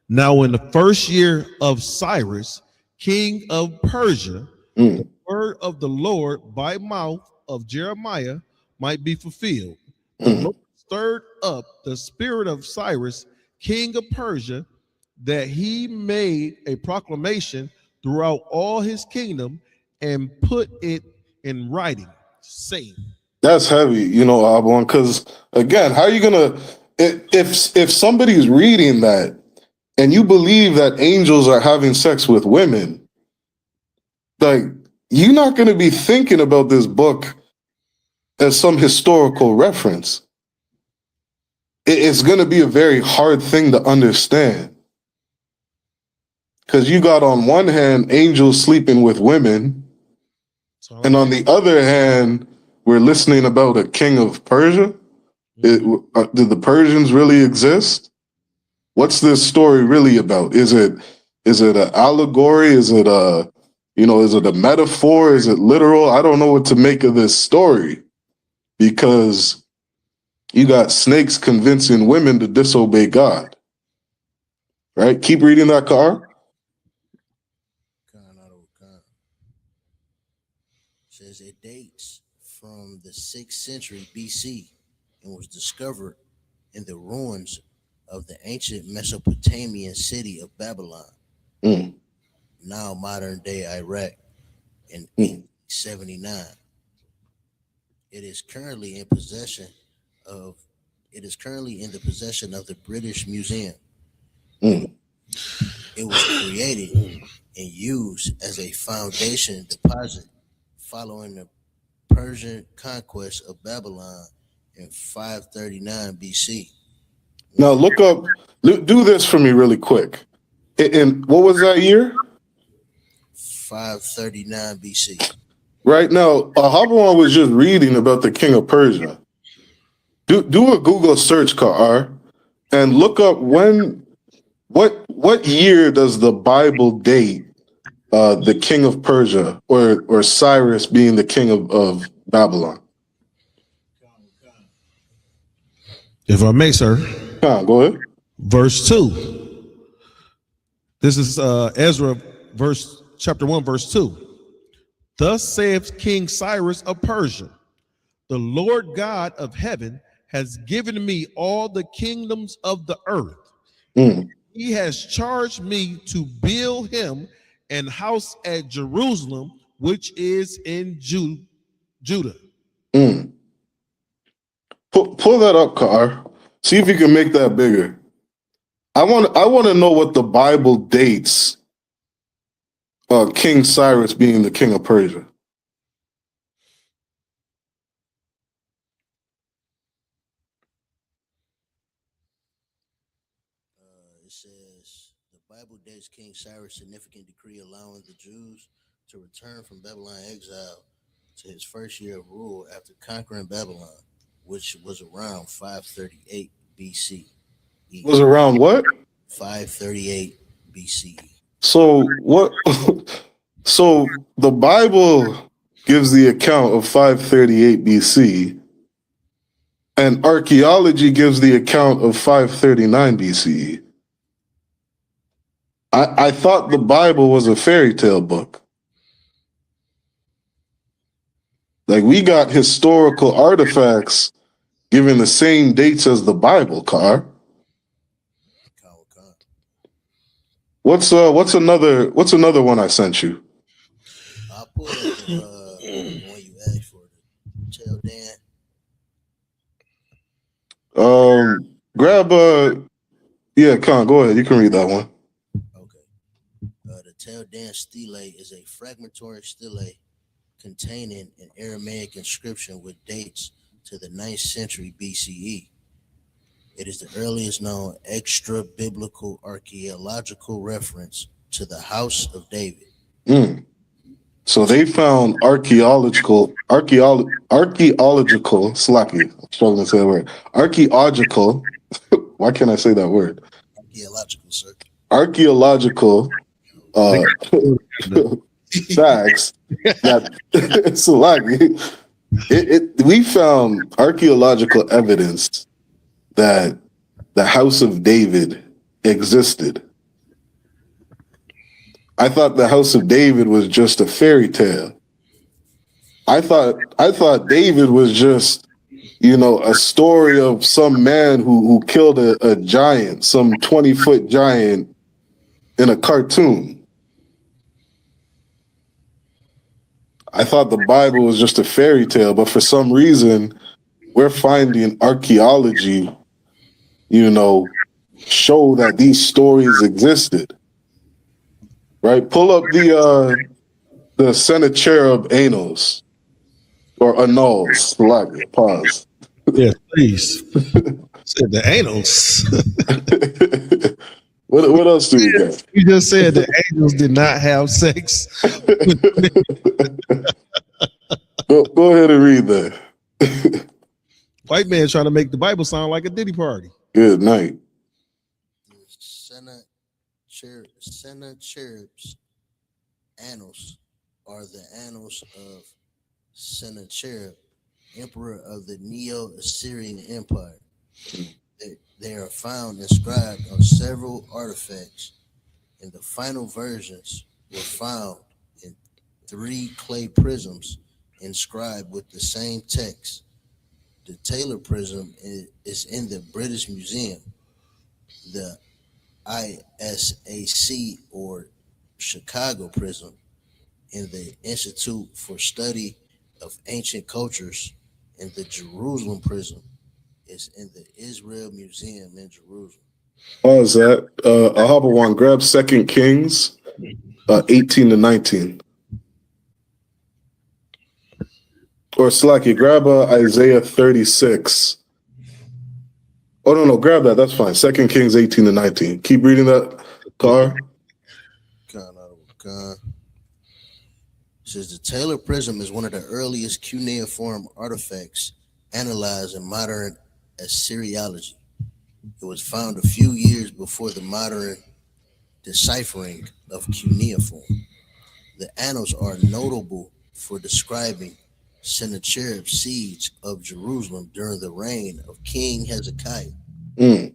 J: Now in the first year of Cyrus, king of Persia, the word of the Lord by mouth of Jeremiah might be fulfilled. The Lord stirred up the spirit of Cyrus, king of Persia, that he made a proclamation throughout all his kingdom and put it in writing, saying.
I: That's heavy, Ahabawan, because again, how are you gonna, if somebody's reading that and you believe that angels are having sex with women, like, you're not going to be thinking about this book as some historical reference. It's going to be a very hard thing to understand. Because you got on one hand angels sleeping with women, and on the other hand, we're listening about a king of Persia. Did the Persians really exist? What's this story really about? Is it an allegory? Is it a metaphor? Is it literal? I don't know what to make of this story, because you got snakes convincing women to disobey God. Right? Keep reading that, Car.
M: Says it dates from the 6th century BC and was discovered in the ruins of the ancient Mesopotamian city of Babylon, now modern day Iraq, in 1879. It is currently in the possession of the British Museum. It was created and used as a foundation deposit following the Persian conquest of Babylon in 539 BC.
I: Now do this for me really quick. And what was that year?
M: 539 BC.
I: Right now, Habawan was just reading about the king of Persia. Do a Google search, Car, and look up what year does the Bible date the king of Persia or Cyrus being the king of Babylon?
J: If I may, sir.
I: Go ahead.
J: Verse 2. This is Ezra, chapter 1, verse 2. Thus saith King Cyrus of Persia, the Lord God of heaven has given me all the kingdoms of the earth. He has charged me to build him an house at Jerusalem, which is in Judah.
I: Pull that up, Car. See if you can make that bigger. I want to know what the Bible dates King Cyrus being the king of Persia.
M: It says the Bible dates King Cyrus' significant decree allowing the Jews to return from Babylon exile to his first year of rule after conquering Babylon, which was around 538 BC.
I: Was around what?
M: 538 BCE.
I: So what? So the Bible gives the account of 538 BC, and archaeology gives the account of 539 BCE. I thought the Bible was a fairy tale book. Like, we got historical artifacts giving the same dates as the Bible, Car. What's another one I sent you?
M: I'll pull up the one you asked for, the Tell Dan.
I: Grab Con, go ahead. You can read that one.
M: The Tell Dan stele is a fragmentary stele containing an Aramaic inscription with dates to the 9th century BCE. It is the earliest known extra-biblical archaeological reference to the House of David.
I: So they found archaeological, slacky, I'm struggling to say that word, archaeological, why can't I say that word?
M: Archaeological, sir.
I: Archaeological facts that, slacky, we found archaeological evidence that the House of David existed. I thought the House of David was just a fairy tale. I thought David was just, a story of some man who killed a giant, some 20-foot giant in a cartoon. I thought the Bible was just a fairy tale, but for some reason, we're finding archaeology, show that these stories existed. Right? Pull up the Sennacherib Annals or Annals. Pause.
J: Yeah, please. Said the Annals.
I: What else do we got?
J: You just said the angels did not have sex.
I: Go ahead and read that.
J: White man trying to make the Bible sound like a Diddy party.
I: Good night.
M: Sennacherib's annals are the annals of Sennacherib, emperor of the Neo-Assyrian Empire. They are found inscribed on several artifacts, and the final versions were found in 3 clay prisms inscribed with the same text. The Taylor prism is in the British Museum. The ISAC, or Chicago prism, in the Institute for Study of Ancient Cultures, and the Jerusalem prism is in the Israel Museum in Jerusalem.
I: Oh, is that? Ahabawan, grab 2 Kings 18 to 19. Or Slaki, grab Isaiah 36. Oh, no, grab that. That's fine. 2 Kings 18 to 19. Keep reading that, Car.
M: Says the Taylor prism is one of the earliest cuneiform artifacts analyzed in modern Assyriology. It was found a few years before the modern deciphering of cuneiform. The annals are notable for describing Sennacherib's siege of Jerusalem during the reign of King Hezekiah. The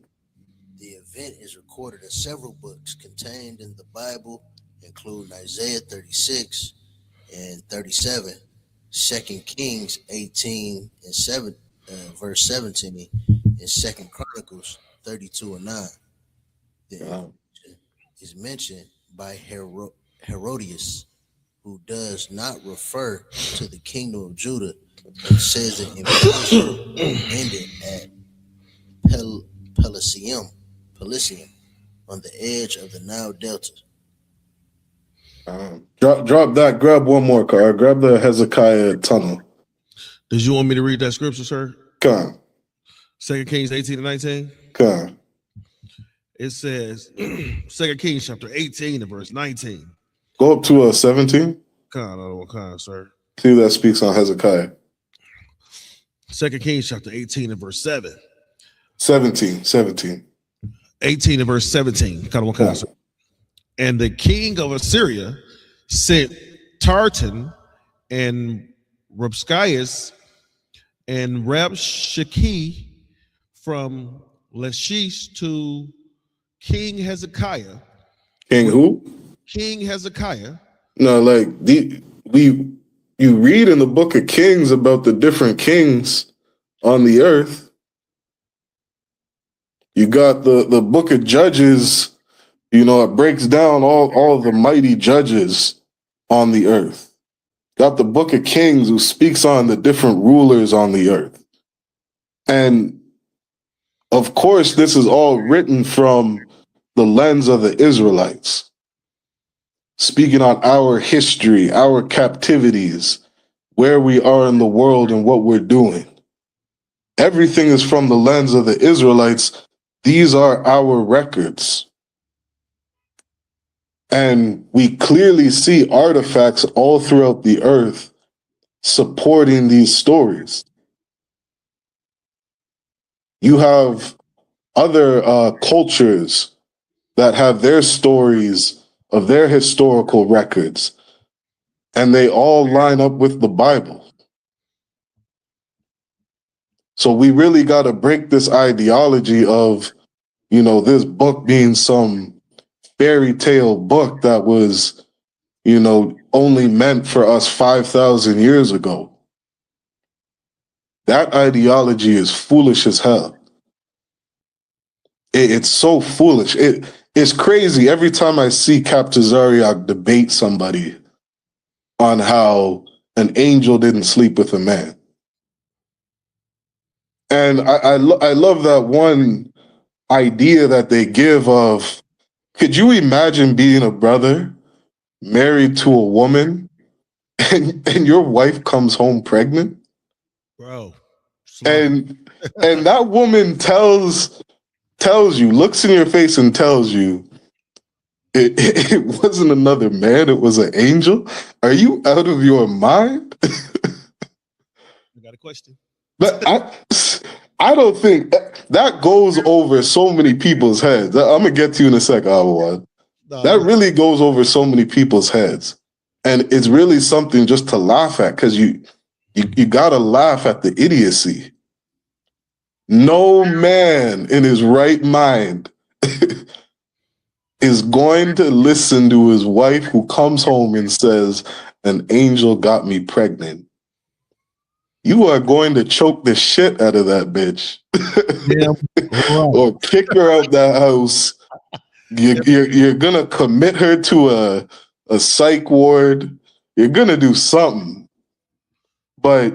M: event is recorded in several books contained in the Bible, including Isaiah 36 and 37, 2 Kings 18 and 7, verse 17, and 2 Chronicles 32 and 9. The is mentioned by Herodias, who does not refer to the kingdom of Judah, and says the invasion ended at Pelusium on the edge of the Nile Delta.
I: Drop that. Grab one more, Car. Grab the Hezekiah tunnel.
J: Did you want me to read that scripture, sir?
I: Come.
J: 2 Kings 18 and 19?
I: Come.
J: It says, 2 Kings chapter 18 and verse 19.
I: Go up to 17.
J: Come, sir.
I: See if that speaks on Hezekiah.
J: 2 Kings chapter 18 and verse 7.
I: 17.
J: 18 and verse 17. Sir. And the king of Assyria sent Tartan and Rabscias and Rabshakeh from Lachish to King Hezekiah.
I: King who?
J: King Hezekiah.
I: No, like you read in the book of Kings about the different kings on the earth. You got the book of Judges, you know, it breaks down all of the mighty judges on the earth. Got the book of Kings, who speaks on the different rulers on the earth. And of course, this is all written from the lens of the Israelites, speaking on our history, our captivities, where we are in the world and what we're doing. Everything is from the lens of the Israelites. These are our records. And we clearly see artifacts all throughout the earth supporting these stories. You have other cultures that have their stories of their historical records, and they all line up with the Bible. So we really got to break this ideology of, you know, this book being some fairy tale book that was, you know, only meant for us 5,000 years ago. That ideology is foolish as hell. It's so foolish. It's crazy. Every time I see Captain Zariak debate somebody on how an angel didn't sleep with a man. And I love that one idea that they give of, could you imagine being a brother married to a woman and your wife comes home pregnant?
J: Bro.
I: And that woman tells you, looks in your face and tells you, it wasn't another man, it was an angel. Are you out of your mind?
J: You got a question?
I: But I don't think that goes over so many people's heads. I'm gonna get to you in a second, Awad. That really goes over so many people's heads, and it's really something just to laugh at because you gotta laugh at the idiocy. No man in his right mind is going to listen to his wife who comes home and says, "An angel got me pregnant." You are going to choke the shit out of that bitch. Or kick her out that house. You're going to commit her to a psych ward. You're going to do something. But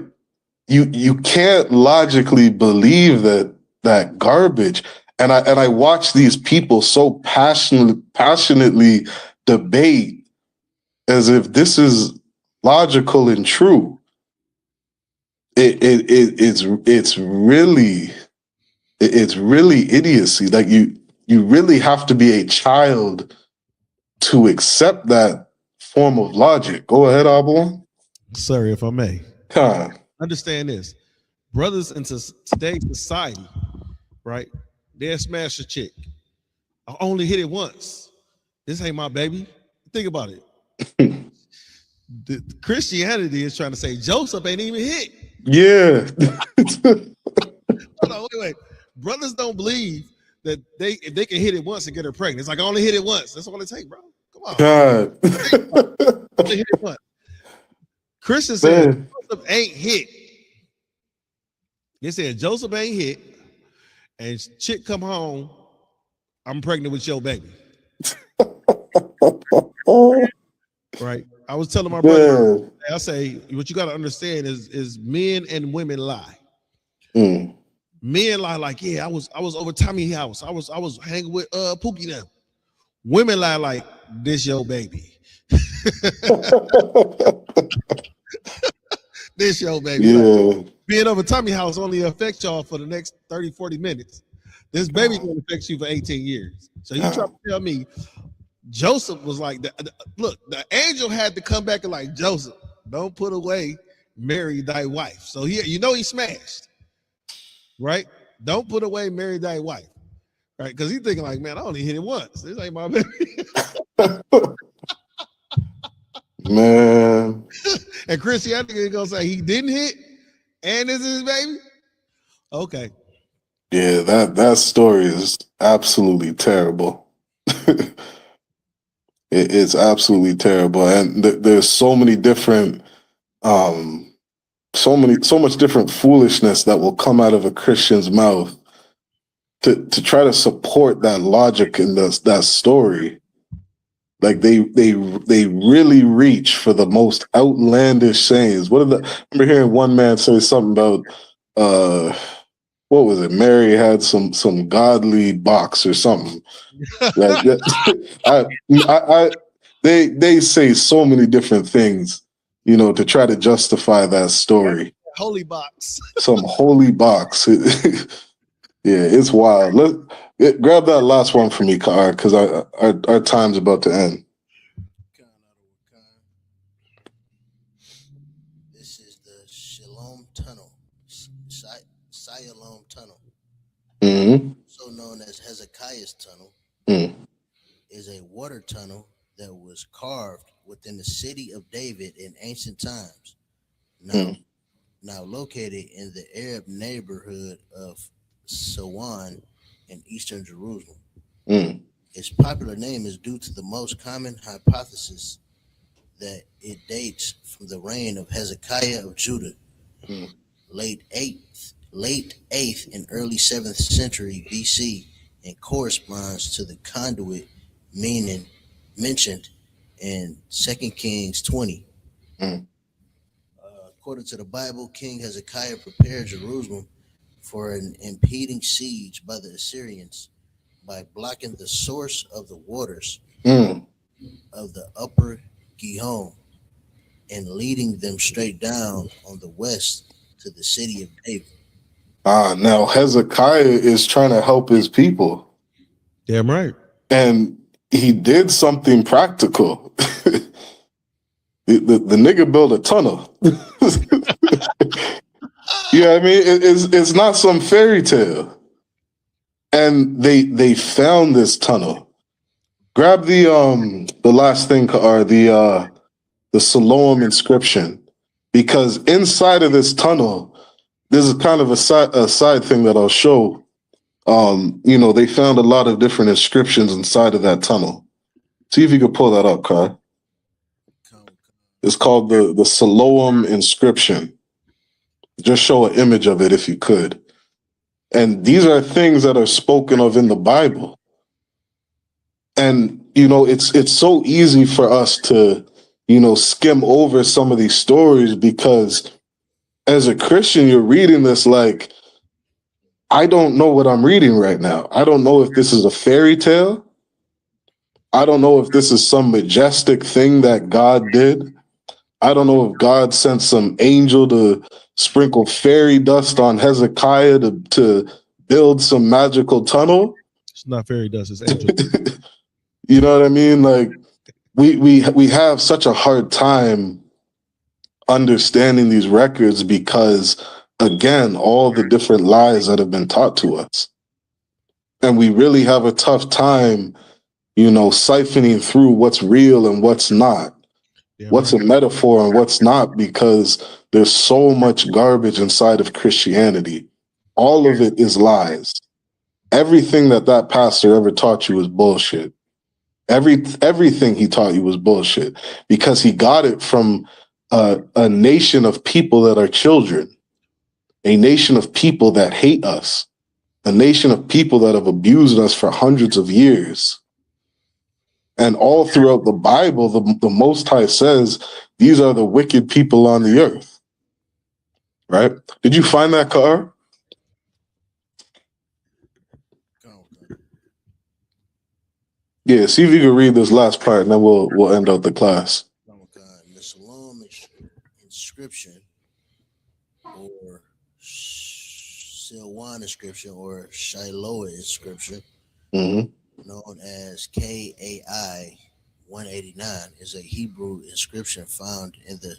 I: you can't logically believe that garbage. And I watch these people so passionately debate as if this is logical and true. It's really idiocy. Like you really have to be a child to accept that form of logic. Go ahead, Abu.
J: Sorry, if I may.
I: Huh.
J: Understand this. Brothers in today's society, right? They'll smash a chick. I only hit it once. This ain't my baby. Think about it. The Christianity is trying to say Joseph ain't even hit.
I: Yeah.
J: Hold on, wait. Brothers don't believe that if they can hit it once and get her pregnant. It's like I only hit it once. That's all it takes, bro. Come on.
I: God.
J: Only hit it once. Christians said Joseph ain't hit. They said Joseph ain't hit, and chick come home, I'm pregnant with your baby. Right. I was telling my brother, I say, what you got to understand is men and women lie. Men lie like, yeah, I was over Tommy's house. I was hanging with Pookie now. Women lie like, this your baby. This your baby.
I: Yeah.
J: Like, being over Tommy's house only affects y'all for the next 30, 40 minutes. This baby gonna affect you for 18 years. So you try to tell me Joseph was like, look, the angel had to come back and like, Joseph, don't put away Mary, thy wife. So he smashed, right? Don't put away Mary, thy wife, right? Because he's thinking like, man, I only hit it once. This ain't my baby.
I: Man.
J: And Christianity is gonna say he didn't hit, and this is his baby. Okay.
I: Yeah, that story is absolutely terrible. It's absolutely terrible, and there's so many different, so much different foolishness that will come out of a Christian's mouth to try to support that logic in that story. Like they really reach for the most outlandish sayings. I remember hearing one man say something about what was it? Mary had some godly box or something. Like they say so many different things, to try to justify that story.
J: Holy box.
I: Some holy box. Yeah, it's wild. Grab that last one for me, Kar, because our time's about to end.
M: This is the Shalom Tunnel, Sialom Tunnel, so known as Hezekiah's Tunnel, is a water tunnel that was carved within the city of David in ancient times. Now located in the Arab neighborhood of Sawan in eastern Jerusalem. Its popular name is due to the most common hypothesis that it dates from the reign of Hezekiah of Judah, late 8th and early 7th century BC, and corresponds to the conduit mentioned in 2 Kings 20. According to the Bible, King Hezekiah prepared Jerusalem for an impending siege by the Assyrians by blocking the source of the waters of the upper Gihon and leading them straight down on the west to the city of David.
I: Now Hezekiah is trying to help his people.
J: Damn right.
I: And he did something practical. The nigga built a tunnel. Yeah, I mean, it's not some fairy tale. And they found this tunnel. Grab the last thing, or the Siloam inscription, because inside of this tunnel, there's a kind of a side thing that I'll show. They found a lot of different inscriptions inside of that tunnel. See if you can pull that up, Kai. It's called the Siloam inscription. Just show an image of it if you could. And these are things that are spoken of in the Bible. And, it's so easy for us to, skim over some of these stories, because as a Christian, you're reading this like, I don't know what I'm reading right now. I don't know if this is a fairy tale. I don't know if this is some majestic thing that God did. I don't know if God sent some angel to sprinkle fairy dust on Hezekiah to build some magical tunnel.
J: It's not fairy dust, it's angel.
I: You know what I mean? Like we have such a hard time understanding these records because, again, all the different lies that have been taught to us. And we really have a tough time, siphoning through what's real and what's not. Yeah, what's a metaphor and what's not, because there's so much garbage inside of Christianity. All of it is lies. Everything that pastor ever taught you was bullshit. Everything he taught you was bullshit, because he got it from a nation of people that are children, a nation of people that hate us, a nation of people that have abused us for hundreds of years. And all throughout the Bible, the Most High says, these are the wicked people on the earth. Right? Did you find that, car? Yeah, see if you can read this last part, and then we'll end out the class.
M: The Siloam inscription, or Silwan inscription, or Shiloh inscription, known as KAI 189, is a Hebrew inscription found in the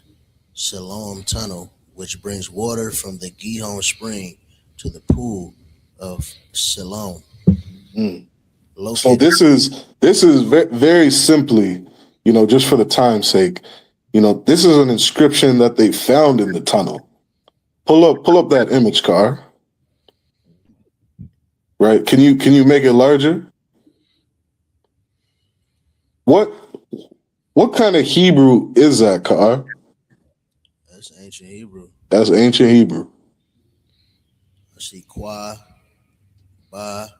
M: Siloam tunnel, which brings water from the Gihon spring to the pool of Siloam.
I: So this is very simply, just for the time's sake, this is an inscription that they found in the tunnel. Pull up that image, car. Right? Can you make it larger? What kind of Hebrew is that, car?
M: That's ancient Hebrew.
I: That's ancient Hebrew.
M: I see Kwa, Ba.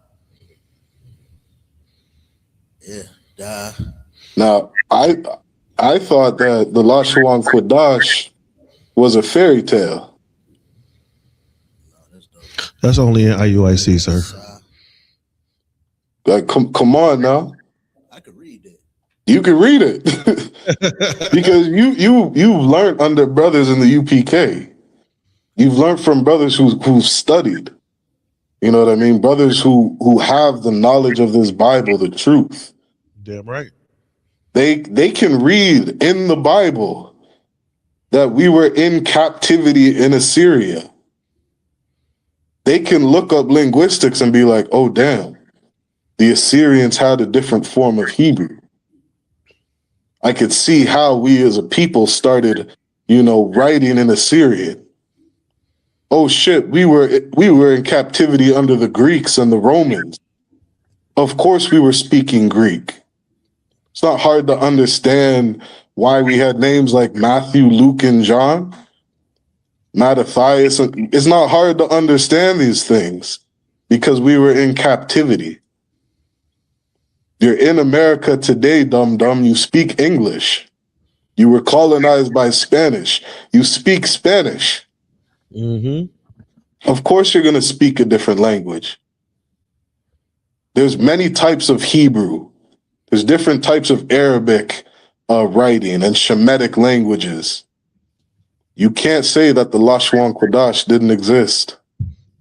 M: Yeah, Da.
I: Now, I thought that the Lashawan Kodash was a fairy tale.
J: That's only in IUIC, sir.
I: Like, come on now.
M: I could read it.
I: You can read it because you've learned under brothers in the UPK. You've learned from brothers who've studied. You know what I mean? Brothers who have the knowledge of this Bible, the truth.
J: Damn right.
I: They can read in the Bible that we were in captivity in Assyria. They can look up linguistics and be like, oh, damn, the Assyrians had a different form of Hebrew. I could see how we as a people started, writing in Assyrian. Oh shit, we were in captivity under the Greeks and the Romans. Of course we were speaking Greek. It's not hard to understand why we had names like Matthew, Luke, and John. Mattathias. It's not hard to understand these things because we were in captivity. You're in America today, dum-dum. You speak English. You were colonized by Spanish. You speak Spanish. Of course you're going to speak a different language. There's many types of Hebrew. There's different types of Arabic writing and Shemitic languages. You can't say that the Lashawan Kodash didn't exist.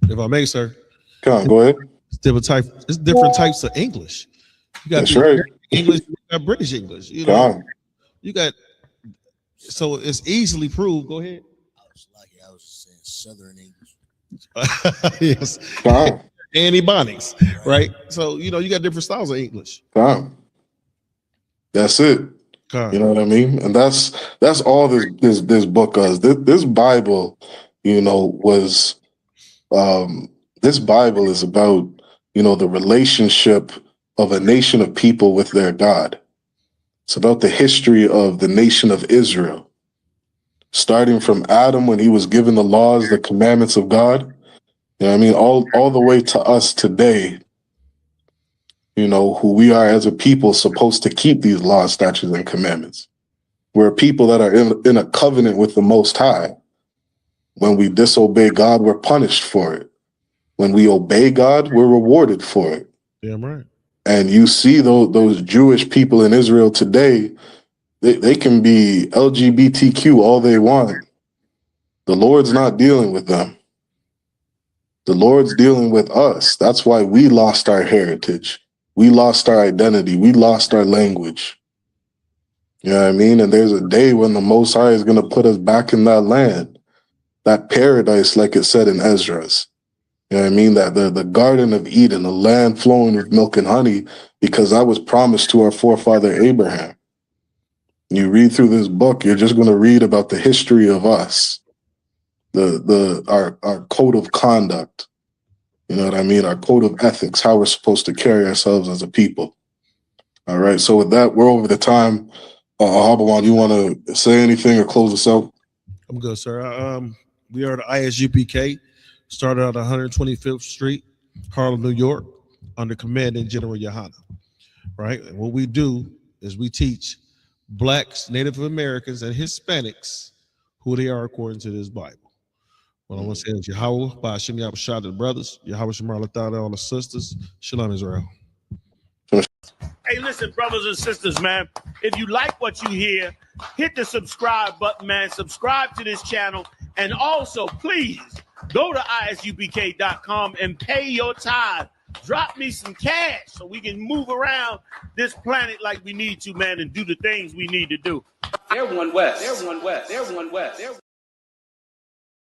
J: If I may, sir.
I: Come on, go ahead.
J: It's different types of English. You got
I: That's right.
J: English, you got British English. You got, so it's easily proved. Go ahead.
M: I was saying Southern English.
J: Yes.
I: Wow.
J: And Ebonics, right? So, you know, you got different styles of English.
I: Wow. That's it. You know what I mean? And that's all this book does. This Bible, you know, was this Bible is about, you know, the relationship of a nation of people with their God. It's about the history of the nation of Israel, starting from Adam when he was given the laws, the commandments of God. You know what I mean? All the way to us today, you know, who we are as a people supposed to keep these laws, statutes, and commandments. We're people that are in a covenant with the Most High. When we disobey God, we're punished for it. When we obey God, we're rewarded for it.
J: Damn right.
I: And you see those Jewish people in Israel today, they can be LGBTQ all they want. The Lord's not dealing with them. The Lord's dealing with us. That's why we lost our heritage. We lost our identity. We lost our language. You know what I mean? And there's a day when the Most High is going to put us back in that land, that paradise, like it said in Esdras. You know what I mean? That the Garden of Eden, the land flowing with milk and honey, because that was promised to our forefather Abraham. You read through this book, you're just going to read about the history of us, our code of conduct. You know what I mean? Our code of ethics, how we're supposed to carry ourselves as a people. All right. So with that, we're over the time. Habawan, you want to say anything or close us out?
J: I'm good, sir. We are the ISUPK, started out 125th Street, Harlem, New York, under Commandant General Yohana. Right? And what we do is we teach Blacks, Native Americans, and Hispanics who they are according to this Bible. What I want to say is Yahweh, Ba'ashem Yahweh to the brothers, Yahweh Shemar Lathah to all the sisters. Shalom, Israel.
B: Hey, listen, brothers and sisters, man. If you like what you hear, hit the subscribe button, man. Subscribe to this channel. And also, please, go to isupk.com and pay your tithe. Drop me some cash so we can move around this planet like we need to, man, and do the things we need to do.
H: They're one West. They're one West. They're one West. They're